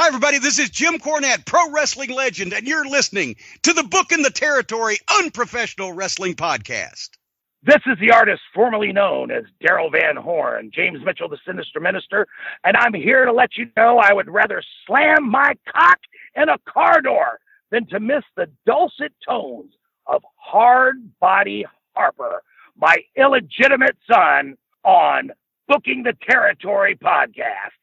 Hi, everybody. This is Jim Cornette, pro wrestling legend, and you're listening to the Book in the Territory Unprofessional Wrestling Podcast. This is the artist formerly known as Daryl Van Horn, James Mitchell, the Sinister Minister, and I'm here to let you know I would rather slam my cock in a car door than to miss the dulcet tones of Hard Body Harper, my illegitimate son, on Booking the Territory podcast.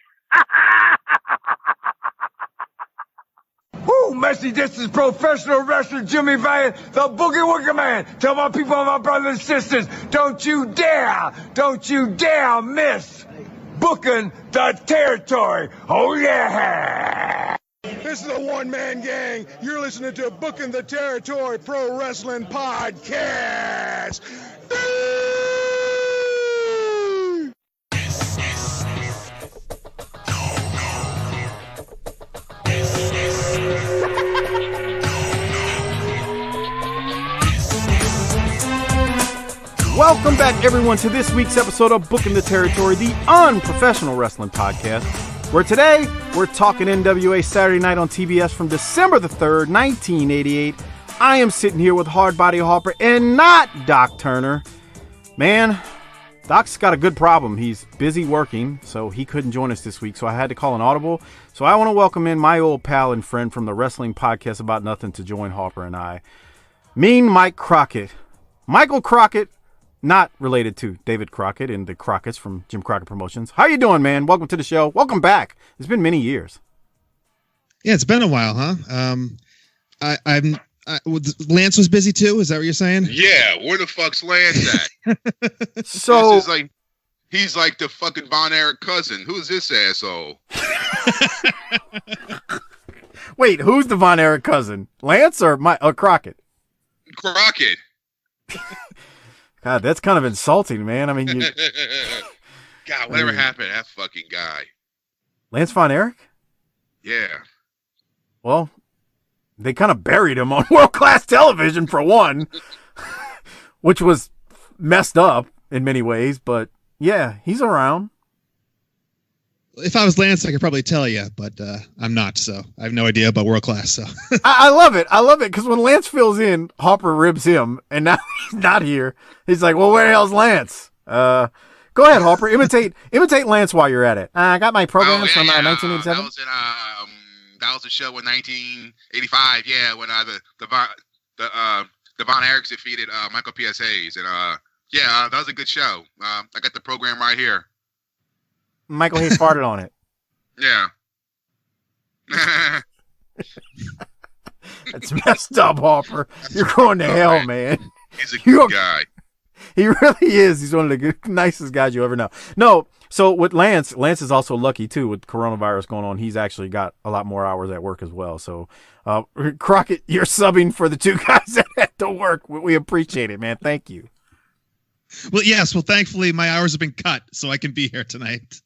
Woo, Messi, this is professional wrestler Jimmy Valiant, the Boogie Woogie Man. Tell my people and my brothers and sisters, don't you dare miss Booking the Territory. Oh, yeah. This is a one-man gang. You're listening to Booking the Territory Pro Wrestling Podcast. Welcome back, everyone, to this week's episode of Booking the Territory, the Unprofessional Wrestling Podcast, where today we're talking NWA Saturday Night on TBS from December the 3rd, 1988. I am sitting here with Hard Body Harper and not Doc Turner. Man, Doc's got a good problem. He's busy working, so he couldn't join us this week, so I had to call an audible. So I want to welcome in my old pal and friend from the Wrestling Podcast About Nothing to join Harper and I. Mean Mike Crockett. Michael Crockett. Not related to David Crockett and the Crockett's from Jim Crockett Promotions. How you doing, man? Welcome to the show. Welcome back. It's been many years. Yeah, it's been a while, huh? Lance was busy too. Is that what you're saying? Yeah. Where the fuck's Lance at? So this is like, he's like the fucking Von Erich cousin. Who's this asshole? Wait, who's the Von Erich cousin? Lance or Crockett? Crockett. God, that's kind of insulting, man. I mean, God, whatever happened to that fucking guy? Lance Von Erich? Yeah. Well, they kind of buried him on world-class television for one, which was messed up in many ways. But yeah, he's around. If I was Lance, I could probably tell you, but I'm not, so I have no idea about world class. So I love it. I love it because when Lance fills in, Harper ribs him, and now he's not here. He's like, "Well, where the hell's Lance?" Go ahead, Harper. Imitate Lance while you're at it. I got my programs from 1987. That was a show in 1985. Yeah, when the Von Erichs defeated Michael P.S. Hayes, and that was a good show. I got the program right here. Michael Hayes farted on it. Yeah. That's messed up, Harper. You're going to hell, man. He's a good guy. He really is. He's one of the nicest guys you ever know. No, so with Lance is also lucky, too, with coronavirus going on. He's actually got a lot more hours at work as well. So, Crockett, you're subbing for the two guys that had to work. We appreciate it, man. Thank you. Well, yes. Well, thankfully, my hours have been cut, so I can be here tonight.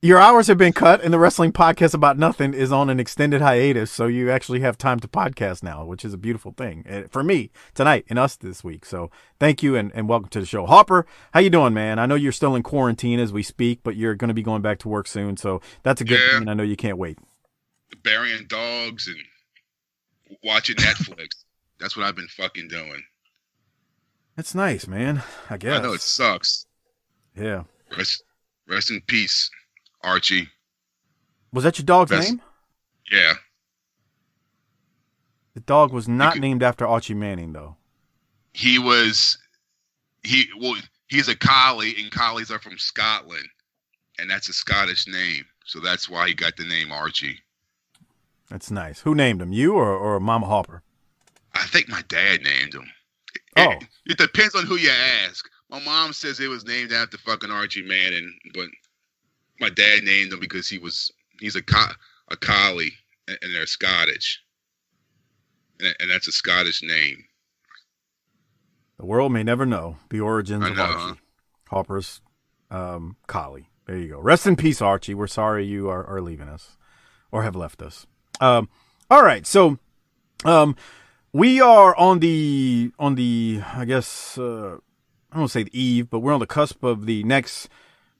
Your hours have been cut, and the Wrestling Podcast About Nothing is on an extended hiatus, so you actually have time to podcast now, which is a beautiful thing for me tonight and us this week. So thank you, and welcome to the show. Harper, how you doing, man? I know you're still in quarantine as we speak, but you're going to be going back to work soon, so that's a good thing, and I know you can't wait. Burying dogs and watching Netflix. That's what I've been fucking doing. That's nice, man, I guess. I know, it sucks. Yeah. Rest in peace, Archie. Was that your dog's name? Yeah. The dog was not named after Archie Manning, though. He's a collie, and collies are from Scotland, and that's a Scottish name, so that's why he got the name Archie. That's nice. Who named him, you or Mama Harper? I think my dad named him. Oh. It depends on who you ask. My mom says it was named after fucking Archie Manning, but my dad named him because he's a collie, and they're Scottish, and that's a Scottish name. The world may never know the origins of Archie. Huh? Harper's collie. There you go. Rest in peace, Archie. We're sorry you are leaving us or have left us. All right, so we are on the I guess I don't say the eve, but we're on the cusp of the next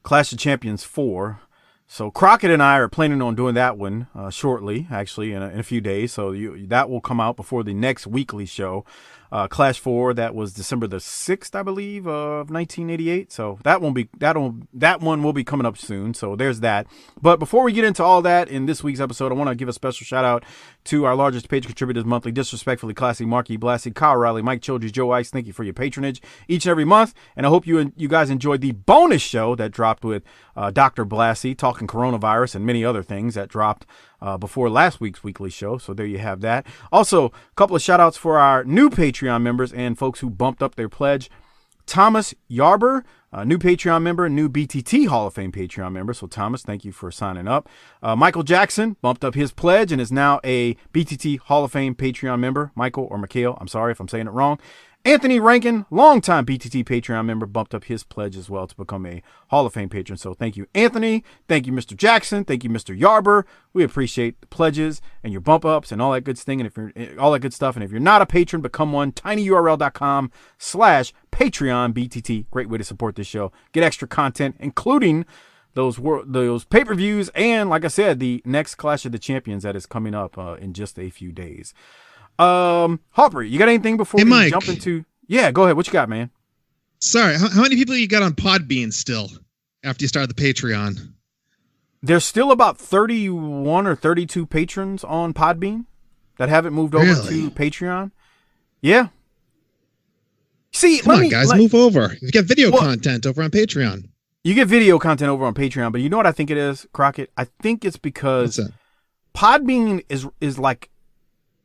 Clash of Champions 4. So Crockett and I are planning on doing that one shortly, actually, in a few days. So that will come out before the next weekly show. Clash 4, that was December the 6th, I believe, of 1988. So that one will be coming up soon. So there's that. But before we get into all that in this week's episode, I want to give a special shout out to our largest page contributors monthly, Disrespectfully Classy, Marky Blassie, Kyle Riley, Mike Childress, Joe Ice. Thank you for your patronage each and every month. And I hope you guys enjoyed the bonus show that dropped with Dr. Blassie talking coronavirus and many other things that dropped before last week's weekly show. So there you have that. Also, a couple of shout outs for our new Patreon members and folks who bumped up their pledge. Thomas Yarber, a new Patreon member, new BTT Hall of Fame Patreon member. So Thomas, thank you for signing up. Michael Jackson bumped up his pledge and is now a BTT Hall of Fame Patreon member. Michael or Mikhail, I'm sorry if I'm saying it wrong. Anthony Rankin, longtime BTT Patreon member, bumped up his pledge as well to become a Hall of Fame patron. So thank you, Anthony. Thank you, Mr. Jackson. Thank you, Mr. Yarber. We appreciate the pledges and your bump ups and all that good thing. And if you're all that good stuff, and if you're not a patron, become one. tinyurl.com/Patreon BTT. Great way to support this show. Get extra content, including those pay-per-views and, like I said, the next Clash of the Champions that is coming up in just a few days. Harper, you got anything before we jump into? Yeah, go ahead. What you got, man? Sorry, how many people you got on Podbean still after you started the Patreon? There's still about 31 or 32 patrons on Podbean that haven't moved over to Patreon. Yeah. See, come on, guys, move over. You get video content over on Patreon. You get video content over on Patreon, but you know what I think it is, Crockett? I think it's because Podbean is like,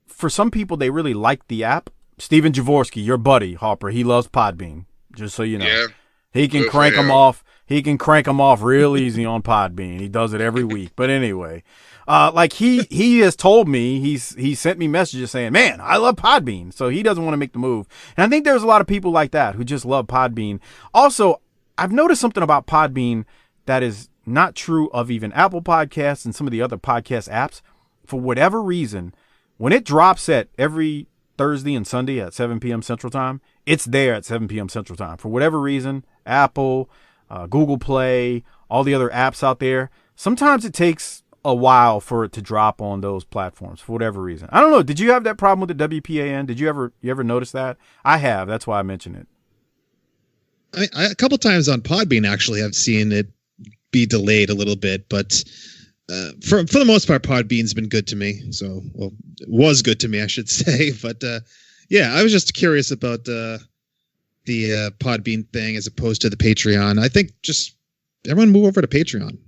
for some people, they really like the app. Steven Jaworski, your buddy, Harper, he loves Podbean, just so you know. Yeah. He can crank them off. He can crank them off real easy on Podbean. He does it every week. But anyway, like he has told me, he sent me messages saying, man, I love Podbean. So he doesn't want to make the move. And I think there's a lot of people like that who just love Podbean. Also, I've noticed something about Podbean that is not true of even Apple Podcasts and some of the other podcast apps. For whatever reason, when it drops at every Thursday and Sunday at 7 p.m. Central Time, it's there at 7 p.m. Central Time. For whatever reason, Apple, Google Play, all the other apps out there, sometimes it takes a while for it to drop on those platforms for whatever reason. I don't know. Did you have that problem with the WPAN? Did you ever notice that? I have. That's why I mentioned it. A couple times on Podbean, actually, I've seen it be delayed a little bit, but for the most part, Podbean's been good to me. So, well, it was good to me, I should say. But yeah, I was just curious about the Podbean thing as opposed to the Patreon. I think just everyone move over to Patreon,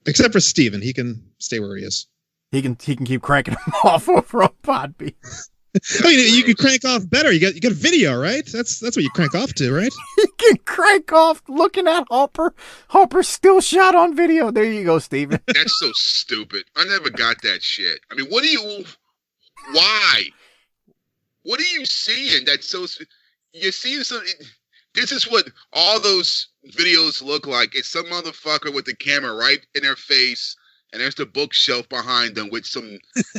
except for Steven. He can stay where he is. He can keep cranking them off over on Podbean. I mean, you can crank off better. You got video, right? That's what you crank off to, right? You can crank off looking at Harper. Harper still shot on video. There you go, Steven. That's so stupid. I never got that shit. I mean, why? What are you seeing that's so... You're seeing something... This is what all those videos look like. It's some motherfucker with the camera right in their face, and there's the bookshelf behind them with some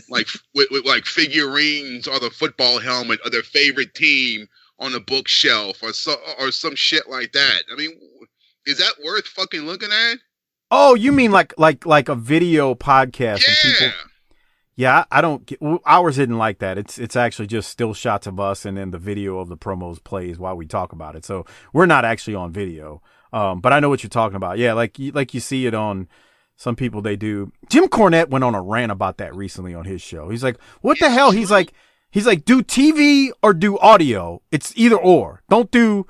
with figurines or the football helmet of their favorite team on the bookshelf or some shit like that. I mean, is that worth fucking looking at? Oh, you mean like a video podcast? Yeah. And people, yeah, I don't get, ours isn't like that. It's actually just still shots of us, and then the video of the promos plays while we talk about it. So we're not actually on video. But I know what you're talking about. Yeah, like you see it on some people, they do. Jim Cornette went on a rant about that recently on his show. He's like, what the hell? He's like, do TV or do audio. It's either or. Don't do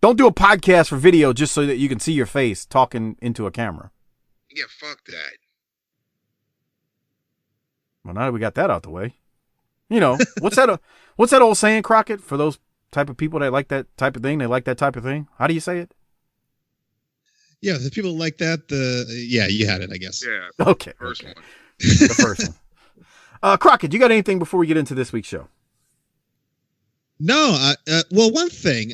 a podcast for video just so that you can see your face talking into a camera. Yeah, fuck that. Well, now that we got that out the way, you know, what's that old saying, Crockett, for those type of people that like that type of thing? They like that type of thing. How do you say it? Yeah, the people like that. Yeah, you had it, I guess. Yeah. Okay. First one. The first one. Crockett, you got anything before we get into this week's show? No. Well, one thing.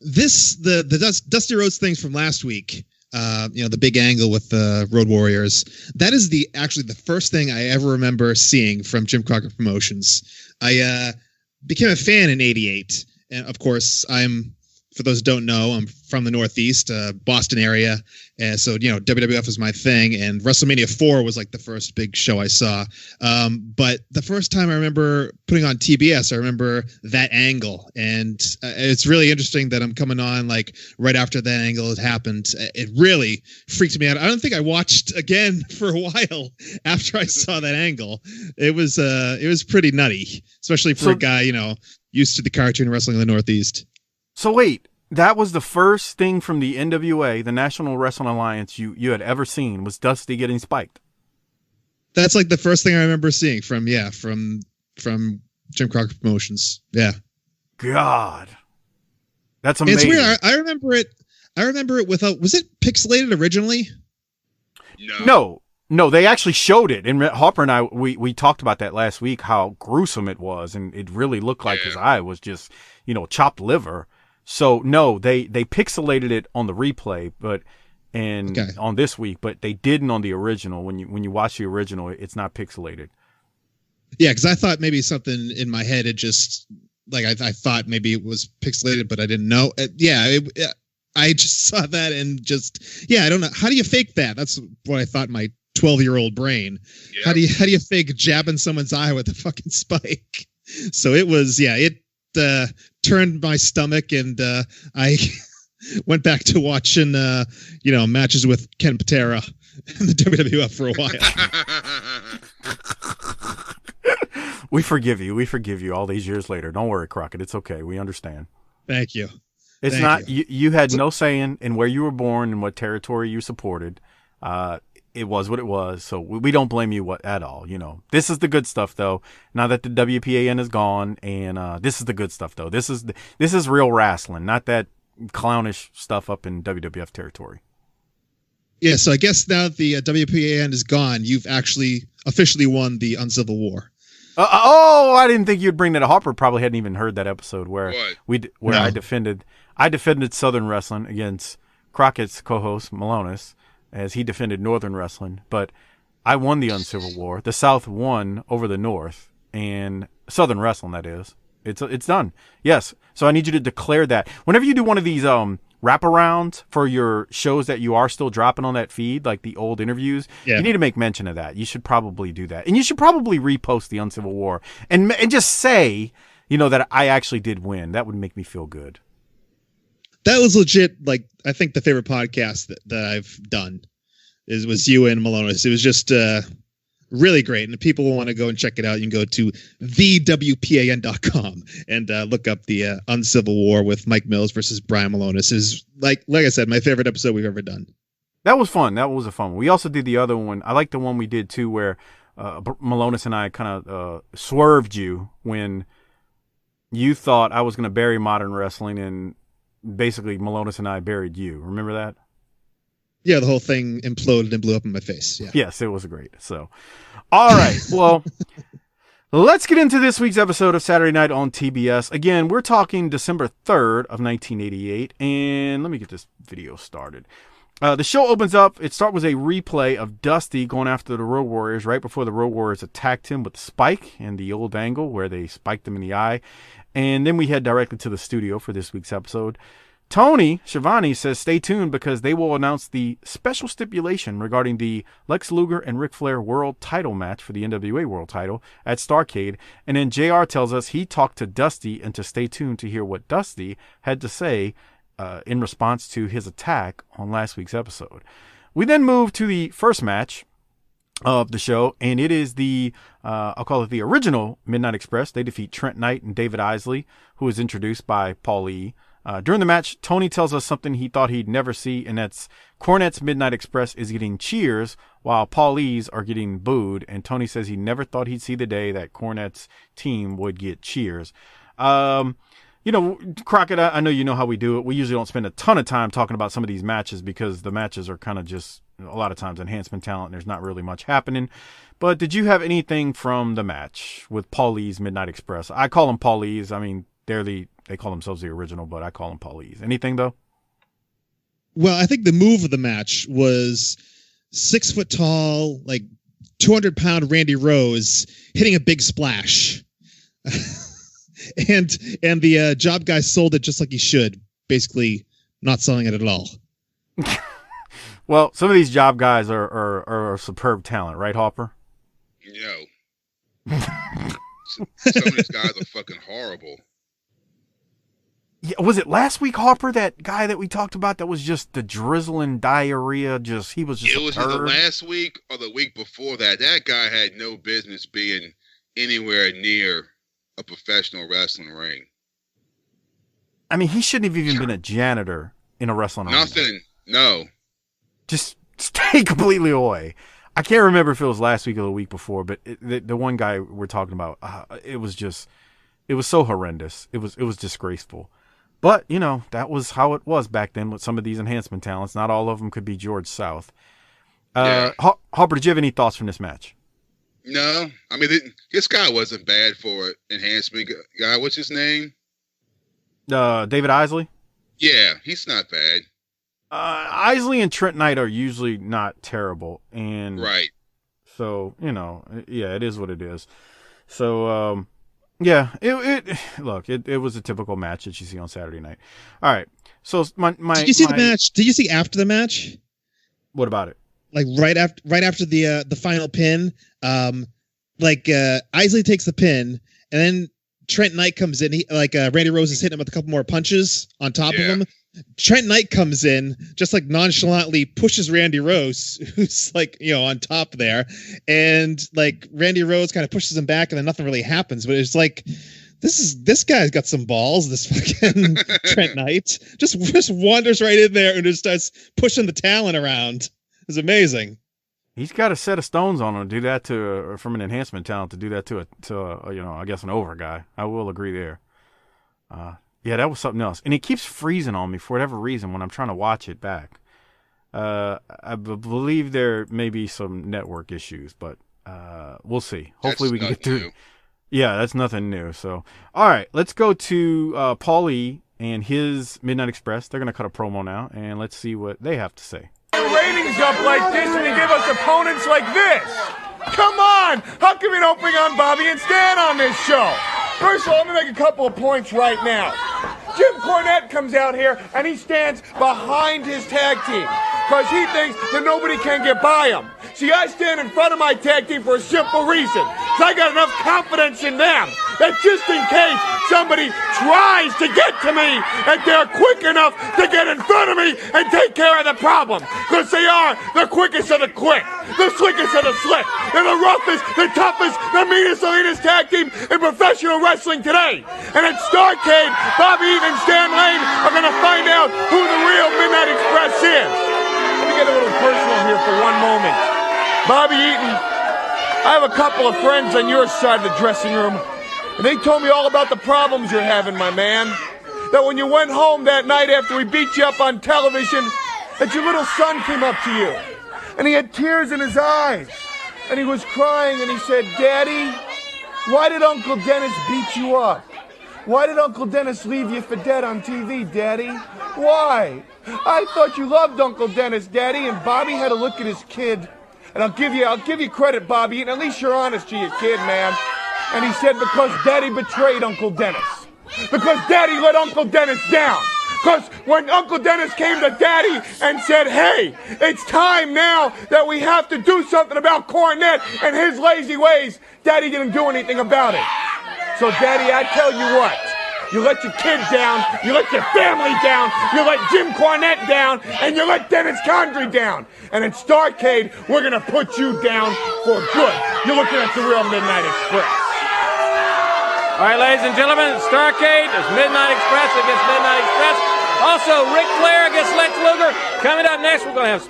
The Dusty Rhodes things from last week. The big angle with the Road Warriors. That is actually the first thing I ever remember seeing from Jim Crockett Promotions. I became a fan in '88, and of course, for those who don't know, I'm from the Northeast, Boston area. And so, WWF was my thing, and WrestleMania 4 was like the first big show I saw. But the first time I remember putting on TBS, I remember that angle. And it's really interesting that I'm coming on like right after that angle had happened. It really freaked me out. I don't think I watched again for a while after I saw that angle. It was pretty nutty, especially for a guy, used to the cartoon wrestling in the Northeast. So wait, that was the first thing from the NWA, the National Wrestling Alliance, you had ever seen was Dusty getting spiked. That's like the first thing I remember seeing from Jim Crockett Promotions. Yeah. God. That's amazing. It's weird. I remember it without, was it pixelated originally? No, they actually showed it. And Harper and I, we talked about that last week, how gruesome it was. And it really looked like his eye was just, chopped liver. So no, they pixelated it on the replay, on this week, but they didn't on the original. When you watch the original, it's not pixelated. Yeah, because I thought maybe something in my head had just like I thought maybe it was pixelated, but I didn't know. I just saw that and I don't know. How do you fake that? That's what I thought in my 12-year-old brain. Yeah. How do you fake jabbing someone's eye with a fucking spike? So it was it turned my stomach, and I went back to watching matches with Ken Patera in the WWF for a while. We forgive you all these years later. Don't worry, Crockett. It's okay. We understand. Thank you. It's not you had no say in where you were born and what territory you supported. It was what it was, so we don't blame you at all. This is the good stuff, though. Now that the WPAN is gone, and this is the good stuff, though. This is real wrestling, not that clownish stuff up in WWF territory. Yeah, so I guess now that the WPAN is gone, you've actually officially won the Uncivil War. I didn't think you'd bring that. Harper probably hadn't even heard that episode where no. I defended Southern Wrestling against Crockett's co-host Malonis, as he defended Northern Wrestling, but I won the Uncivil War. The South won over the North, and Southern Wrestling, that is. It's done. Yes. So I need you to declare that. Whenever you do one of these wraparounds for your shows that you are still dropping on that feed, like the old interviews, you need to make mention of that. You should probably do that. And you should probably repost the Uncivil War and just say, that I actually did win. That would make me feel good. That was legit, like, I think the favorite podcast that I've done was you and Malonis. It was just really great. And if people want to go and check it out, you can go to thewpan.com and look up the Uncivil War with Mike Mills versus Brian Malonis. Is like I said, my favorite episode we've ever done. That was fun. That was a fun one. We also did the other one. I like the one we did, too, where Malonis and I kind of swerved you when you thought I was going to bury modern wrestling, and basically Malonis and I buried you. Remember that? Yeah, the whole thing imploded and blew up in my face. Yeah. Yes, it was great. So, all right. Well, let's get into this week's episode of Saturday Night on TBS. Again, we're talking December 3rd of 1988. And let me get this video started. The show opens up. It starts with a replay of Dusty going after the Road Warriors right before the Road Warriors attacked him with the spike and the old angle where they spiked him in the eye. And then we head directly to the studio for this week's episode. Tony Schiavone says stay tuned because they will announce the special stipulation regarding the Lex Luger and Ric Flair world title match for the NWA world title at Starrcade. And then JR tells us he talked to Dusty and to stay tuned to hear what Dusty had to say in response to his attack on last week's episode. We then move to the first match of the show, and it is the I'll call it the original Midnight Express. They defeat Trent Knight and David Isley, who is introduced by Paul E. During the match, Tony tells us something he thought he'd never see, and that's Cornette's Midnight Express is getting cheers while Paul E's are getting booed, and Tony says he never thought he'd see the day that Cornette's team would get cheers. Crockett, I know you know how we do it. We usually don't spend a ton of time talking about some of these matches because the matches are kind of just a lot of times enhancement talent and there's not really much happening. But did you have anything from the match with Paulie's Midnight Express? I call them Paulie's. I mean, they call themselves the original, but I call them Paulie's. Anything though? Well, I think the move of the match was 6 foot tall, like 200-pound Randy Rose hitting a big splash. And the job guy sold it just like he should. Basically not selling it at all. Well, some of these job guys are superb talent, right, Harper? Yo. Some of these guys are fucking horrible. Yeah, was it last week, Harper, that guy that we talked about that was just the drizzling diarrhea? He was just It was either last week or the week before that. That guy had no business being anywhere near a professional wrestling ring. I mean, he shouldn't have even been a janitor in a wrestling ring. Nothing. No. Just stay completely away. I can't remember if it was last week or the week before, but the one guy we're talking about, it was so horrendous. It was disgraceful. But, that was how it was back then with some of these enhancement talents. Not all of them could be George South. Yeah. Harper, did you have any thoughts from this match? No. I mean, this guy wasn't bad for an enhancement guy. What's his name? David Isley? Yeah, he's not bad. Isley and Trent Knight are usually not terrible. And right. So, it is what it is. So, yeah, it was a typical match that you see on Saturday night. All right. So Did you see the match? Did you see after the match? What about it? Like right after the final pin, Isley takes the pin, and then Trent Knight comes in. Randy Rose is hitting him with a couple more punches on top of him. Trent Knight comes in, just nonchalantly pushes Randy Rose, who's on top there, and Randy Rose kind of pushes him back, and then nothing really happens. But it's this guy's got some balls. This fucking Trent Knight just wanders right in there and just starts pushing the talent around. It's amazing. He's got a set of stones on him to do that from an enhancement talent to do that to I guess an over guy. I will agree there. Yeah, that was something else. And it keeps freezing on me for whatever reason when I'm trying to watch it back. I believe there may be some network issues, but we'll see. Hopefully we can get through. Yeah, that's nothing new. So, all right, let's go to Paulie and his Midnight Express. They're going to cut a promo now, and let's see what they have to say. Ratings up like this and you give us opponents like this. Come on! How come you don't bring on Bobby and Stan on this show? First of all, let me make a couple of points right now. Jim Cornette comes out here and he stands behind his tag team because he thinks that nobody can get by him. See, I stand in front of my tag team for a simple reason. So I got enough confidence in them that just in case somebody tries to get to me, that they're quick enough to get in front of me and take care of the problem. Because they are the quickest of the quick, the slickest of the slick. They're the roughest, the toughest, the meanest, elitist tag team in professional wrestling today. And at Starrcade, Bobby Eaton and Stan Lane are going to find out who the real Midnight Express is. Let me get a little personal here for one moment. Bobby Eaton, I have a couple of friends on your side of the dressing room, and they told me all about the problems you're having, my man. That when you went home that night after we beat you up on television, that your little son came up to you, and he had tears in his eyes, and he was crying, and he said, "Daddy, why did Uncle Dennis beat you up? Why did Uncle Dennis leave you for dead on TV, Daddy? Why? I thought you loved Uncle Dennis, Daddy." And Bobby had to look at his kid. And I'll give you credit, Bobby, and at least you're honest to your kid, man. And he said, because Daddy betrayed Uncle Dennis. Because Daddy let Uncle Dennis down. Because when Uncle Dennis came to Daddy and said, "Hey, it's time now that we have to do something about Cornette and his lazy ways," Daddy didn't do anything about it. So, Daddy, I tell you what. You let your kid down, you let your family down, you let Jim Cornette down, and you let Dennis Condrey down. And at Starrcade, we're going to put you down for good. You're looking at the real Midnight Express. All right, ladies and gentlemen, Starrcade is Midnight Express against Midnight Express. Also, Ric Flair against Lex Luger. Coming up next, we're going to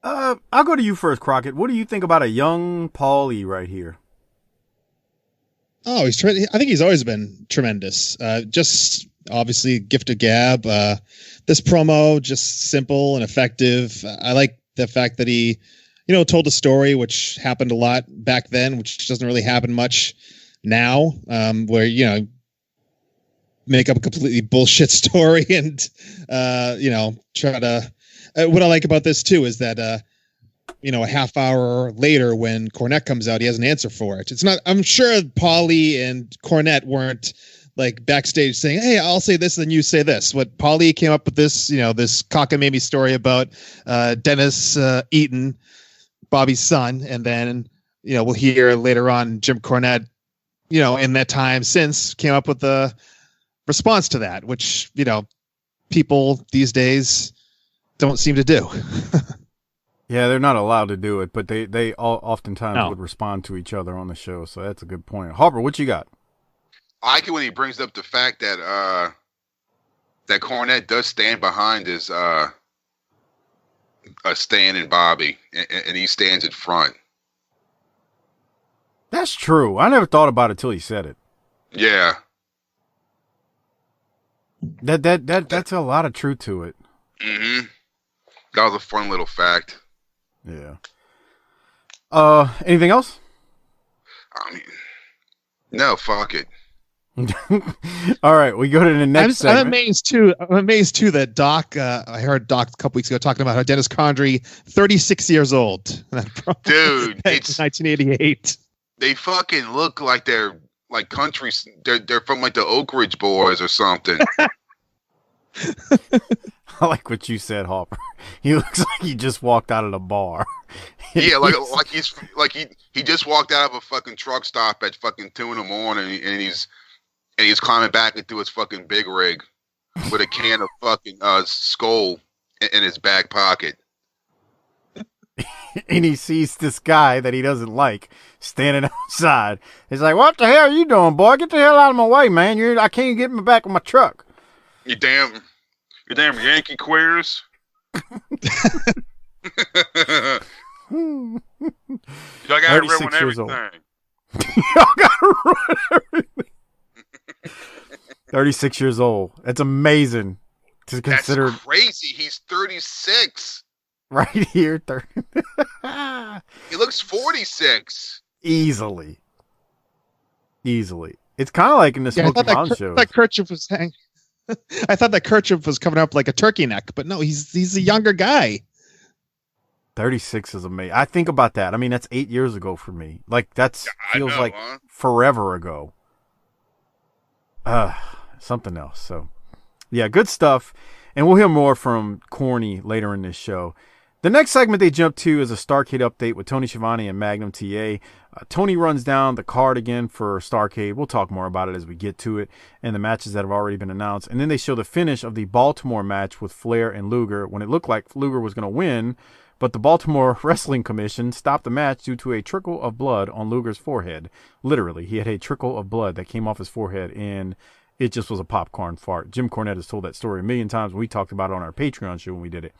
have... I'll go to you first, Crockett. What do you think about a young Paulie right here? Oh, I think he's always been tremendous. Just obviously gift of gab. This promo, just simple and effective. I like the fact that he, told a story which happened a lot back then, which doesn't really happen much now, where, make up a completely bullshit story and, try to, what I like about this too is that, a half hour later when Cornette comes out, he has an answer for it. It's not, I'm sure Paulie and Cornette weren't like backstage saying, "Hey, I'll say this, and then you say this." What Paulie came up with this, this cockamamie story about Dennis Eaton, Bobby's son, and then we'll hear later on Jim Cornette, in that time since came up with a response to that, which people these days don't seem to do. Yeah, they're not allowed to do it, but they oftentimes would respond to each other on the show. So that's a good point. Harper, what you got? I like it when he brings up the fact that that Cornette does stand behind his Stan and Bobby, and he stands in front. That's true. I never thought about it till he said it. Yeah. That's a lot of truth to it. Mm-hmm. That was a fun little fact. Yeah. Anything else? I mean, no, fuck it. All right, we go to the next segment. I'm amazed too that Doc. I heard Doc a couple weeks ago talking about how Dennis Condrey, 36 years old. Dude, it's 1988. They fucking look like they're like country. They're from like the Oak Ridge Boys or something. I like what you said, Harper. He looks like he just walked out of the bar. Yeah, like he just walked out of a fucking truck stop at fucking 2 a.m. and he's climbing back into his fucking big rig with a can of fucking Skull in his back pocket. And he sees this guy that he doesn't like standing outside. He's like, "What the hell are you doing, boy? Get the hell out of my way, man! I can't get in the back of my truck." You damn Yankee queers. Y'all gotta ruin everything. Y'all gotta ruin everything. 36 years old. That's amazing to consider. That's crazy. He's 36. Right here, 30. He looks 46. Easily. It's kind of like in the Smokey Mountain show. That kerchief was hanging. I thought that kerchief was coming up like a turkey neck, but no, he's a younger guy. 36 is amazing. I think about that. I mean, that's 8 years ago for me. Like feels like forever ago. Something else. So, yeah, good stuff. And we'll hear more from Corny later in this show. The next segment they jump to is a Starrcade update with Tony Schiavone and Magnum TA. Tony runs down the card again for Starrcade. We'll talk more about it as we get to it and the matches that have already been announced. And then they show the finish of the Baltimore match with Flair and Luger when it looked like Luger was going to win, but the Baltimore Wrestling Commission stopped the match due to a trickle of blood on Luger's forehead. Literally, he had a trickle of blood that came off his forehead, and it just was a popcorn fart. Jim Cornette has told that story a million times. We talked about it on our Patreon show when we did it.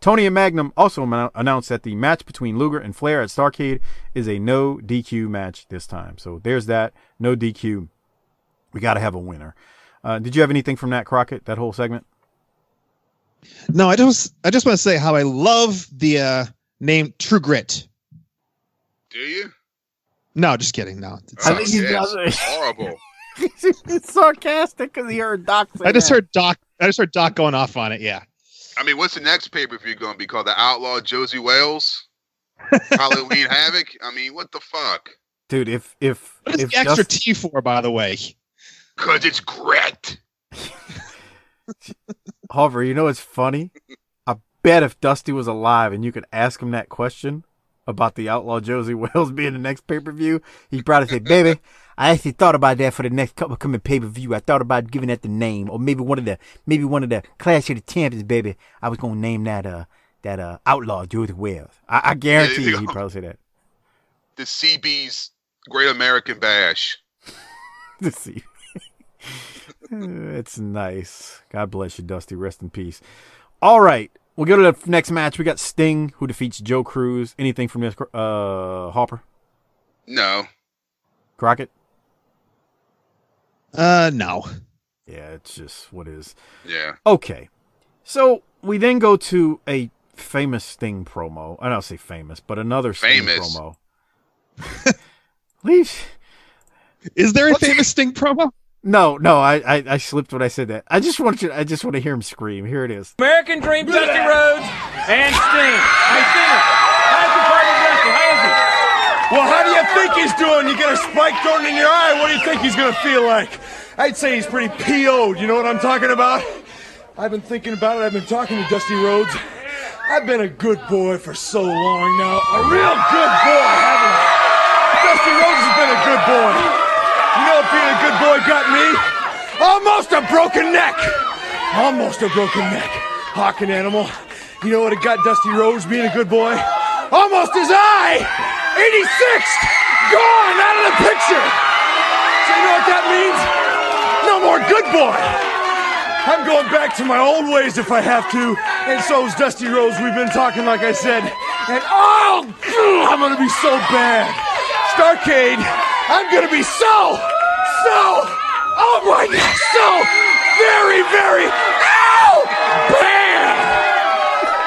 Tony and Magnum also announced that the match between Luger and Flair at Starrcade is a no DQ match this time. So there's that. No DQ. We got to have a winner. Did you have anything from that, Crockett, that whole segment? No, I just want to say how I love the name True Grit. Do you? No, just kidding. No. It's horrible. It's sarcastic because he heard Doc say I just heard Doc going off on it, yeah. I mean, what's the next pay-per-view going to be called? The Outlaw Josie Wales? Halloween Havoc? I mean, what the fuck? Dude, what is the extra T for, by the way? Because it's grit. Harper, you know what's funny? I bet if Dusty was alive and you could ask him that question about the Outlaw Josie Wales being the next pay-per-view, he'd probably say, "Baby, I actually thought about that for the next couple coming pay-per-view. I thought about giving that the name, or maybe one of the Clash of the Champions, baby. I was gonna name that Outlaw Josie Wales." I guarantee you he'd probably say that. The CB's Great American Bash. The CB. It's nice. God bless you, Dusty. Rest in peace. All right, we'll go to the next match. We got Sting, who defeats Joe Cruz. Anything from this, Harper? No. Crockett? No. Yeah, it's just what is. Yeah. Okay. So we then go to a famous Sting promo. I don't say famous, but another Sting promo. Is there a famous Sting promo? No, I slipped when I said that. I just want to hear him scream. Here it is. American Dream, Dusty Rhodes, and Sting. Hey, Stinger, how's the party, Dusty? How is he? Well, how do you think he's doing? You get a spike thrown in your eye. What do you think he's going to feel like? I'd say he's pretty PO'd, you know what I'm talking about? I've been thinking about it, I've been talking to Dusty Rhodes. I've been a good boy for so long now. A real good boy, haven't I? Dusty Rhodes has been a good boy. You know what being a good boy got me? Almost a broken neck. Almost a broken neck. Hawking animal. You know what it got Dusty Rhodes being a good boy? Almost his eye! 86th! Gone out of the picture! So you know what that means? No more good boy! I'm going back to my old ways if I have to, and so's Dusty Rhodes. We've been talking, like I said, and I'm gonna be so bad. Starcade, I'm gonna be so very, very, bad!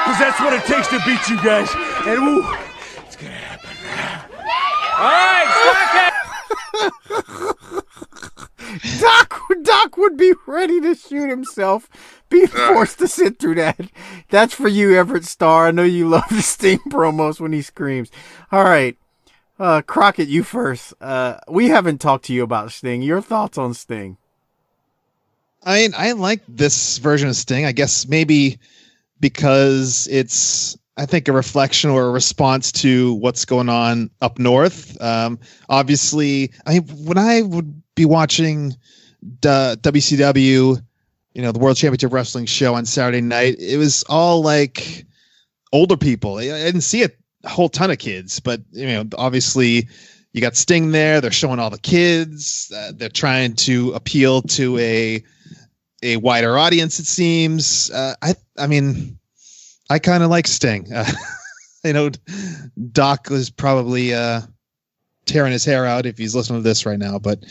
Because that's what it takes to beat you guys, and ooh, it's gonna happen. All right, Doc would be ready to shoot himself, be forced to sit through that. That's for you, Everett Starr. I know you love the Sting promos when he screams. All right, Crockett, you first. We haven't talked to you about Sting. Your thoughts on Sting? I like this version of Sting. I guess maybe because it's, I think, a reflection or a response to what's going on up north. Obviously, when I would be watching WCW, you know, the World Championship Wrestling show on Saturday night, it was all like older people. I didn't see a whole ton of kids, but you know, obviously you got Sting there. They're showing all the kids. They're trying to appeal to a wider audience, it seems. I mean, I kind of like Sting. You know, Doc was probably tearing his hair out if he's listening to this right now, but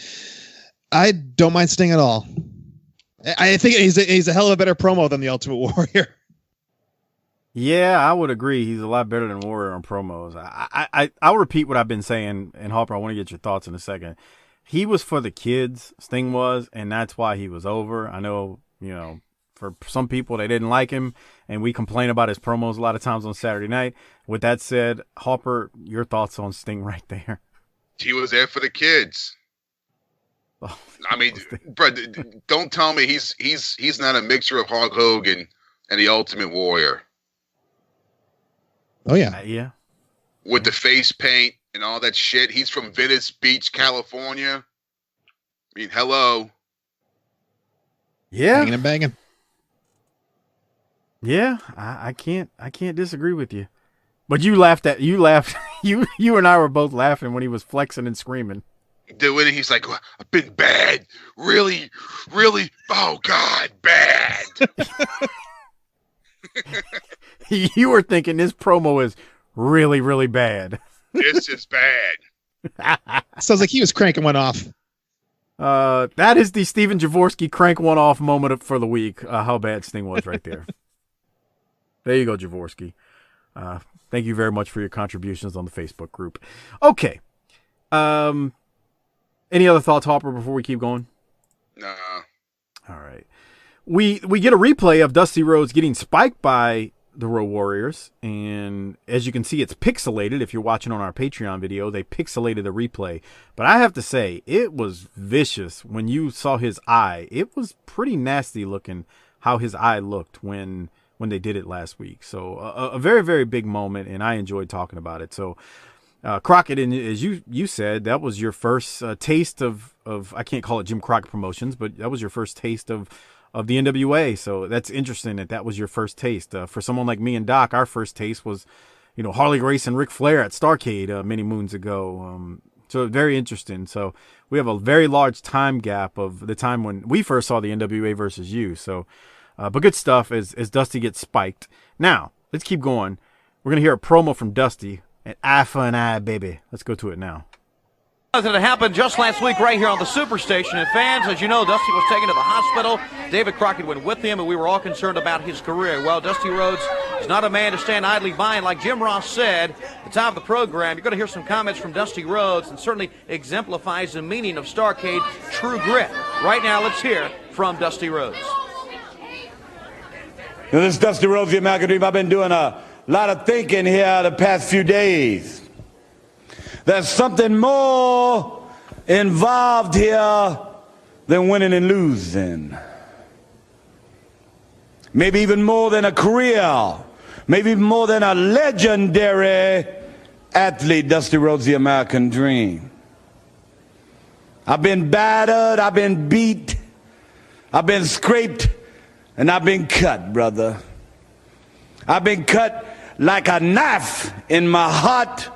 I don't mind Sting at all. I think he's a hell of a better promo than the Ultimate Warrior. Yeah, I would agree. He's a lot better than Warrior on promos. I'll repeat what I've been saying, and Harper, I want to get your thoughts in a second. He was for the kids, Sting was, and that's why he was over. I know, you know, for some people, they didn't like him, and we complain about his promos a lot of times on Saturday night. With that said, Harper, your thoughts on Sting right there. He was there for the kids. Oh, I mean, bro, don't tell me he's not a mixture of Hulk Hogan and the Ultimate Warrior. Oh, yeah. Yeah. With the face paint and all that shit. He's from Venice Beach, California. I mean, hello. Yeah. Banging and banging. Yeah, I can't disagree with you. But you laughed. You and I were both laughing when he was flexing and screaming. Doing it, he's like, I've been bad. Really, really, oh God, bad. You were thinking this promo is really, really bad. This is bad. Sounds like he was cranking one off. That is the Steven Jaworski crank one off moment for the week. How bad Sting was right there. There you go, Jaworski. Thank you very much for your contributions on the Facebook group. Okay. Any other thoughts, Harper, before we keep going? Nah. All right. We get a replay of Dusty Rhodes getting spiked by the Road Warriors, and as you can see, it's pixelated. If you're watching on our Patreon video, they pixelated the replay. But I have to say, it was vicious when you saw his eye. It was pretty nasty looking how his eye looked when they did it last week. So a very, very big moment, and I enjoyed talking about it. So Crockett, and as you said, that was your first taste of I can't call it Jim Crockett Promotions, but that was your first taste of the NWA. So that's interesting that was your first taste. For someone like me and Doc, our first taste was, you know, Harley Race and Ric Flair at Starrcade many moons ago. So very interesting. So we have a very large time gap of the time when we first saw the NWA versus you. So, but good stuff as Dusty gets spiked. Now, let's keep going. We're going to hear a promo from Dusty. An eye for an eye, baby. Let's go to it now. It happened just last week right here on the Superstation. And fans, as you know, Dusty was taken to the hospital. David Crockett went with him, and we were all concerned about his career. Well, Dusty Rhodes is not a man to stand idly by. And like Jim Ross said at the top of the program, you're going to hear some comments from Dusty Rhodes, and certainly exemplifies the meaning of Starrcade, true grit. Right now, let's hear from Dusty Rhodes. This is Dusty Rhodes, the American Dream. I've been doing a lot of thinking here the past few days. There's something more involved here than winning and losing. Maybe even more than a career. Maybe even more than a legendary athlete, Dusty Rhodes, the American Dream. I've been battered, I've been beat, I've been scraped, and I've been cut, brother. I've been cut like a knife in my heart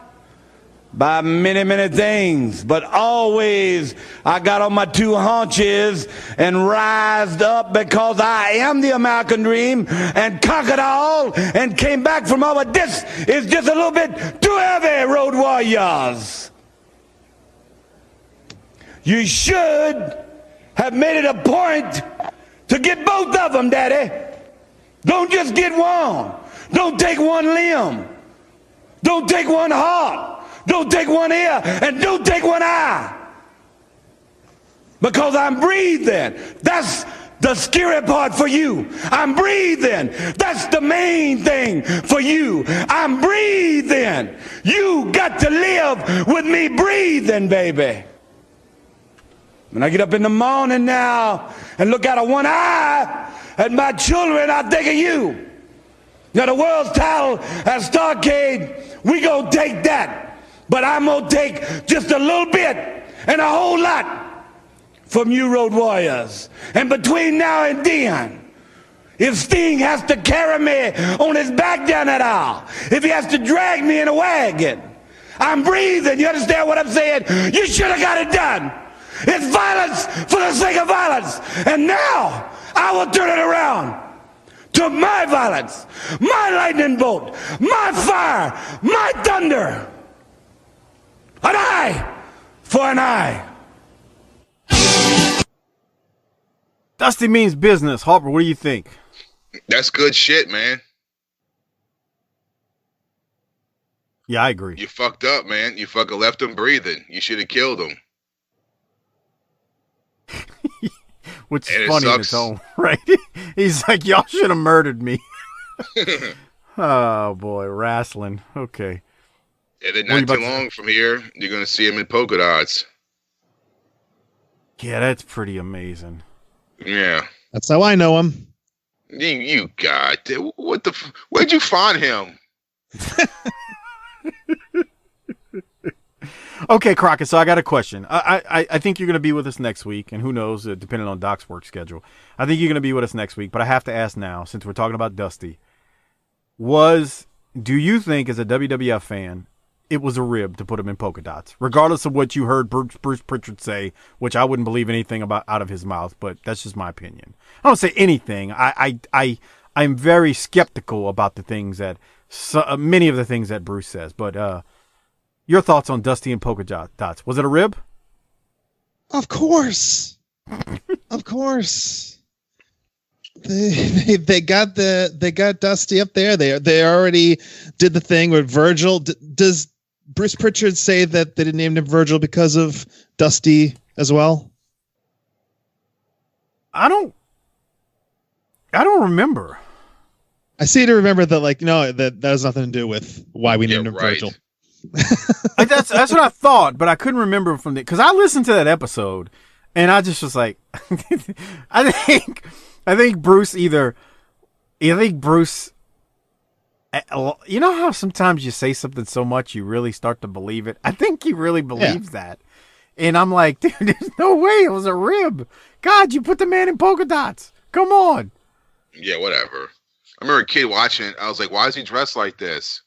by many, many things, but always I got on my two haunches and rised up because I am the American Dream and conquered all and came back from all. But this is just a little bit too heavy, Road Warriors. You should have made it a point to get both of them, Daddy. Don't just get one. Don't take one limb. Don't take one heart. Don't take one ear, and don't take one eye. Because I'm breathing. That's the scary part for you. I'm breathing. That's the main thing for you. I'm breathing. You got to live with me breathing, baby. When I get up in the morning now and look out of one eye at my children, I think of you. Now the world's title at Starcade, we gonna take that. But I'm going to take just a little bit and a whole lot from you, Road Warriors. And between now and then, if Sting has to carry me on his back down that aisle, if he has to drag me in a wagon, I'm breathing. You understand what I'm saying? You should have got it done. It's violence for the sake of violence. And now I will turn it around to my violence, my lightning bolt, my fire, my thunder. An eye for an eye. Dusty means business. Harper, what do you think? That's good shit, man. Yeah, I agree. You fucked up, man. You fucking left him breathing. You should have killed him. Which is funny in its own right. He's like, y'all should have murdered me. Oh, boy. Wrestling. Okay. And then not too long from here, you're going to see him in polka dots. Yeah, that's pretty amazing. Yeah. That's how I know him. You got what the? Where'd you find him? Okay, Crockett, so I got a question. I think you're going to be with us next week, and who knows, depending on Doc's work schedule. I think you're going to be with us next week, but I have to ask now, since we're talking about Dusty, do you think, as a WWF fan, it was a rib to put him in polka dots, regardless of what you heard Bruce Pritchard say, which I wouldn't believe anything about out of his mouth, but that's just my opinion. I don't say anything. I'm very skeptical about the things that many of the things that Bruce says, but your thoughts on Dusty and polka dots? Was it a rib? Of course, of course. They got Dusty up there. They already did the thing with Virgil. Does Bruce Pritchard say that they didn't name him Virgil because of Dusty as well? I don't remember. I seem to remember that, that has nothing to do with why we named him Virgil. That's what I thought, but I couldn't remember from because I listened to that episode and I just was like, I think Bruce you know how sometimes you say something so much you really start to believe it? I think he really believes that. And I'm like, dude, there's no way it was a rib. God, you put the man in polka dots. Come on. Yeah, whatever. I remember a kid watching it. I was like, why is he dressed like this?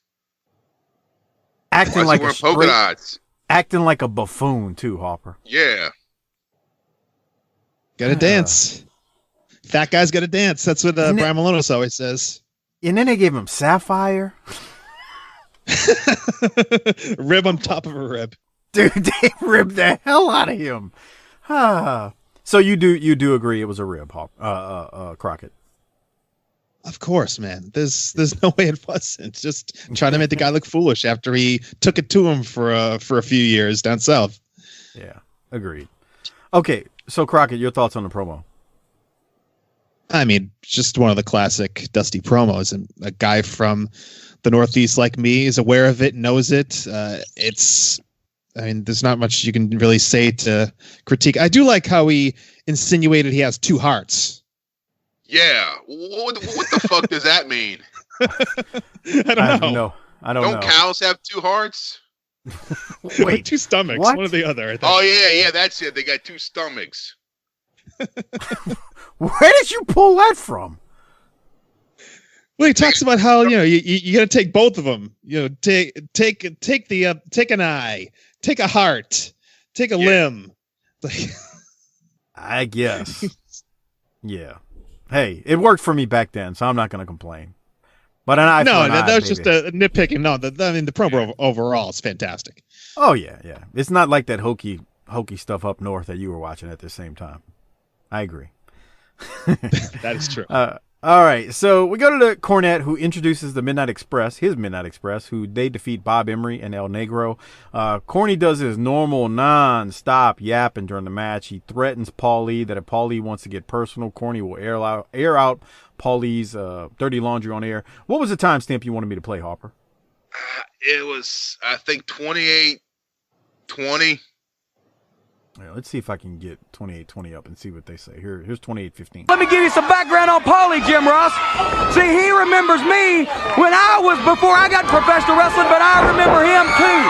Acting like polka dots. Acting like a buffoon too, Harper. Yeah. Gotta dance. Fat guy's gotta dance. That's what Brian Malonis always says. And then they gave him Sapphire. Rib on top of a rib. Dude, they ribbed the hell out of him. So you do agree it was a rib, Crockett? Of course, man. There's no way it wasn't. Just trying to make the guy look foolish after he took it to him for a few years down south. Yeah, agreed. Okay, so Crockett, your thoughts on the promo? I mean, just one of the classic Dusty promos, and a guy from the Northeast like me is aware of it, knows it. It's I mean, there's not much you can really say to critique. I do like how he insinuated he has two hearts. Yeah. What the fuck does that mean? I don't know. I don't know. Don't cows have two hearts? Wait, two stomachs, what? one or the other. I think. Oh yeah, that's it. They got two stomachs. Where did you pull that from? Well, he talks about how you got to take both of them. Take an eye, take a heart, take a limb. I guess. Yeah. Hey, it worked for me back then, so I'm not going to complain. But an eye for an eye, that was baby. just a nitpicking. No, the promo overall is fantastic. Oh yeah. It's not like that hokey stuff up north that you were watching at the same time. I agree. That is true. All right, so we go to the Cornette, who introduces the Midnight Express, who they defeat Bob Emery and El Negro. Corny does his normal non-stop yapping during the match. He threatens Paulie that if Paulie wants to get personal, Corny will air out Paulie's dirty laundry on air. What was the timestamp you wanted me to play, Harper? It was, I think, 28:20. Yeah, let's see if I can get 28:20 up and see what they say. Here's 28:15. Let me give you some background on Paulie, Jim Ross. See, he remembers me before I got professional wrestling, but I remember him too.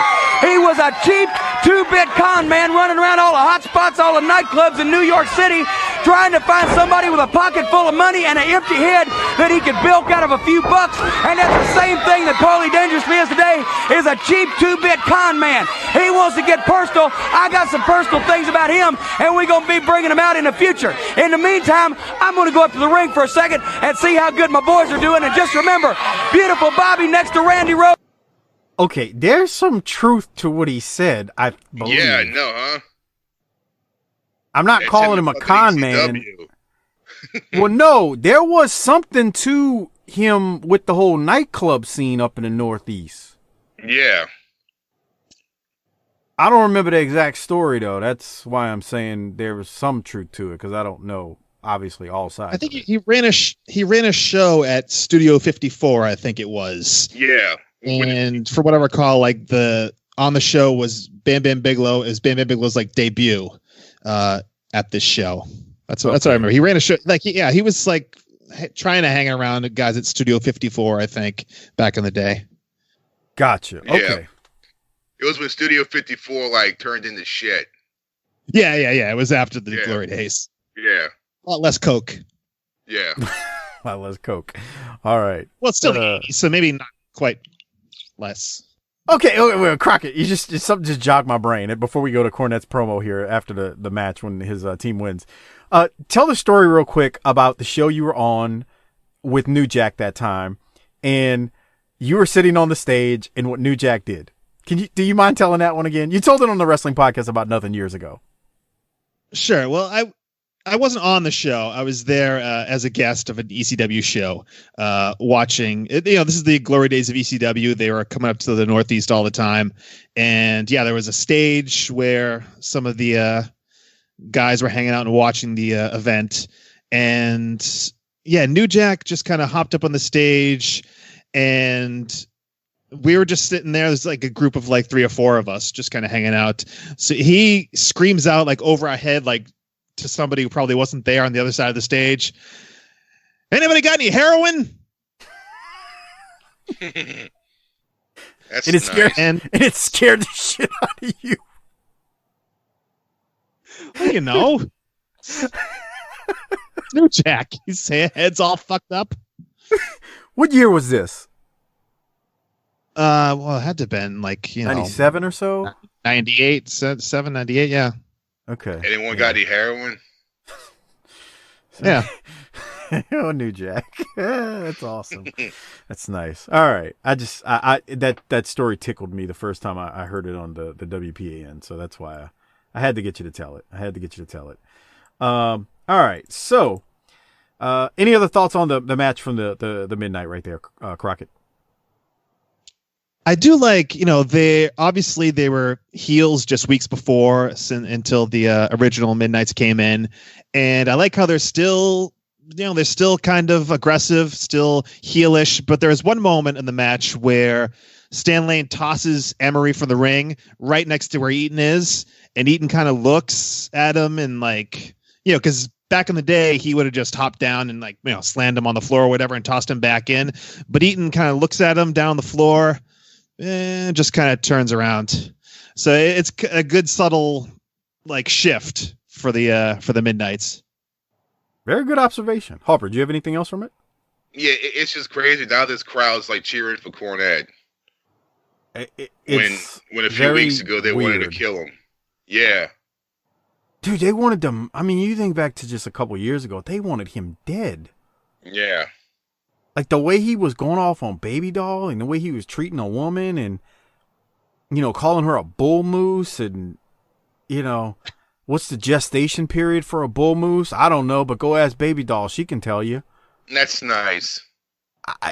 He was a cheap two-bit con man running around all the hot spots, all the nightclubs in New York City, trying to find somebody with a pocket full of money and an empty head that he could bilk out of a few bucks. And that's the same thing that Paulie Dangerously is today, is a cheap two-bit con man. He wants to get personal. I got some personal things about him, and we're going to be bringing him out in the future. In the meantime, I'm going to go up to the ring for a second and see how good my boys are doing. And just remember, beautiful Bobby next to Randy Rhodes. Okay, there's some truth to what he said, I believe. Yeah, no, huh? I'm not calling him a con man. Well, no, there was something to him with the whole nightclub scene up in the Northeast. Yeah. I don't remember the exact story, though. That's why I'm saying there was some truth to it, because I don't know, obviously, all sides. I think he ran a show at Studio 54, I think it was. Yeah. And for what I recall, like on the show was Bam Bam Bigelow. Is Bam Bam Bigelow's like debut at this show. That's what I remember. He ran a show he was like trying to hang around guys at Studio 54, I think, back in the day. Gotcha. Yeah. Okay. It was when Studio 54 like turned into shit. Yeah. It was after the glory days. Yeah. A lot less coke. Yeah. A lot less coke. All right. Well, it's still the 80s, so maybe not quite less. Okay, well, Crockett, you something just jogged my brain before we go to Cornette's promo here after the match when his team wins. Tell the story real quick about the show you were on with New Jack that time, and you were sitting on the stage and what New Jack did. Do you mind telling that one again? You told it on the wrestling podcast about nothing years ago. Sure. Well, I wasn't on the show. I was there as a guest of an ECW show, watching. This is the glory days of ECW. They were coming up to the Northeast all the time, and there was a stage where some of the guys were hanging out and watching the event, and New Jack just kind of hopped up on the stage, and we were just sitting there. There's like a group of like 3 or 4 of us just kind of hanging out. So he screams out like over our head, like to somebody who probably wasn't there on the other side of the stage. Anybody got any heroin? That's and it scared it scared the shit out of you. Well, New Jack. His head's all fucked up. What year was this? Well, it had to have been like 97 or so. 98, 7, 98. Yeah. Okay. Anyone got any heroin? Yeah. Oh, New Jack. That's awesome. That's nice. All right. That story tickled me the first time I heard it on the WPAN. So that's why I had to get you to tell it. All right. So, any other thoughts on the match from the midnight right there, Crockett? I do like, they were heels just weeks before until the original Midnights came in. And I like how they're still kind of aggressive, still heelish. But there was one moment in the match where Stan Lane tosses Emery from the ring right next to where Eaton is, and Eaton kind of looks at him and like, because back in the day he would have just hopped down and like, slammed him on the floor or whatever and tossed him back in. But Eaton kind of looks at him down on the floor and just kind of turns around. So it's a good subtle like shift for the Midnights. Very good observation. Harper, do you have anything else from it? Yeah, it's just crazy. Now this crowd's like cheering for Cornette. When a few weeks ago they wanted to kill him. Yeah. Dude, they wanted them. I mean, you think back to just a couple years ago, they wanted him dead. Yeah. Like the way he was going off on Baby Doll and the way he was treating a woman and, calling her a bull moose and, what's the gestation period for a bull moose? I don't know, but go ask Baby Doll. She can tell you. That's nice.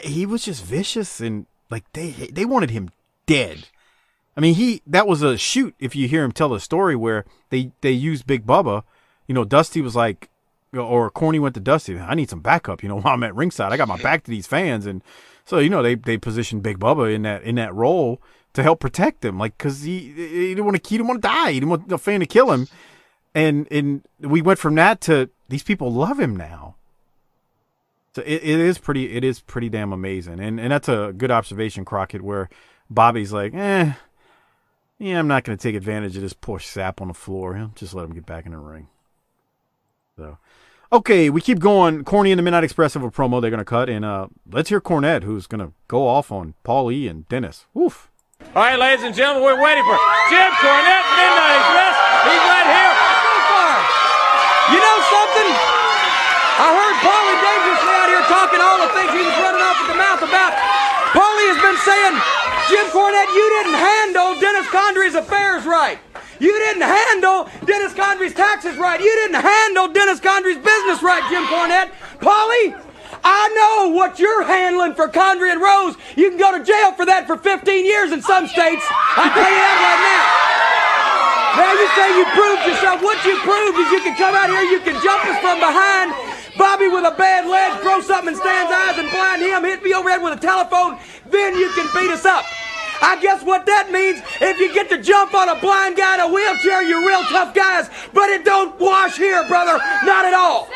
He was just vicious and like they wanted him dead. I mean, that was a shoot. If you hear him tell the story where they used Big Bubba, Dusty was like, or Corny went to Dusty, I need some backup, while I'm at ringside. I got my back to these fans. And so, they positioned Big Bubba in that role to help protect him. Like, cause he didn't want to die. He didn't want the fan to kill him. And we went from that to these people love him now. So it is pretty damn amazing. And that's a good observation, Crockett, where Bobby's like, yeah, I'm not going to take advantage of this poor sap on the floor. Just let him get back in the ring. So, okay, we keep going. Corny and the Midnight Express have a promo they're going to cut. And let's hear Cornette, who's going to go off on Paul E. and Dennis. Woof. All right, ladies and gentlemen, we're waiting for Jim Cornette, Midnight Express. He's right here. So far. You know something? I heard Paulie dangerously out here talking all the things he was running off at the mouth about. Paulie has been saying, Jim Cornette, you didn't handle Dennis Condrey's affairs right. You didn't handle Dennis Condrey's taxes right. You didn't handle Dennis Condrey's business right, Jim Cornette. Paulie, I know what you're handling for Condrey and Rose. You can go to jail for that for 15 years in some states. I'll tell you that right now. Now you say you proved yourself. What you proved is you can come out here, you can jump us from behind Bobby with a bad leg, throw something in Stan's eyes and blind him, hit me overhead with a telephone, then you can beat us up. I guess what that means, if you get to jump on a blind guy in a wheelchair, you're real tough guys, but it don't wash here, brother, not at all.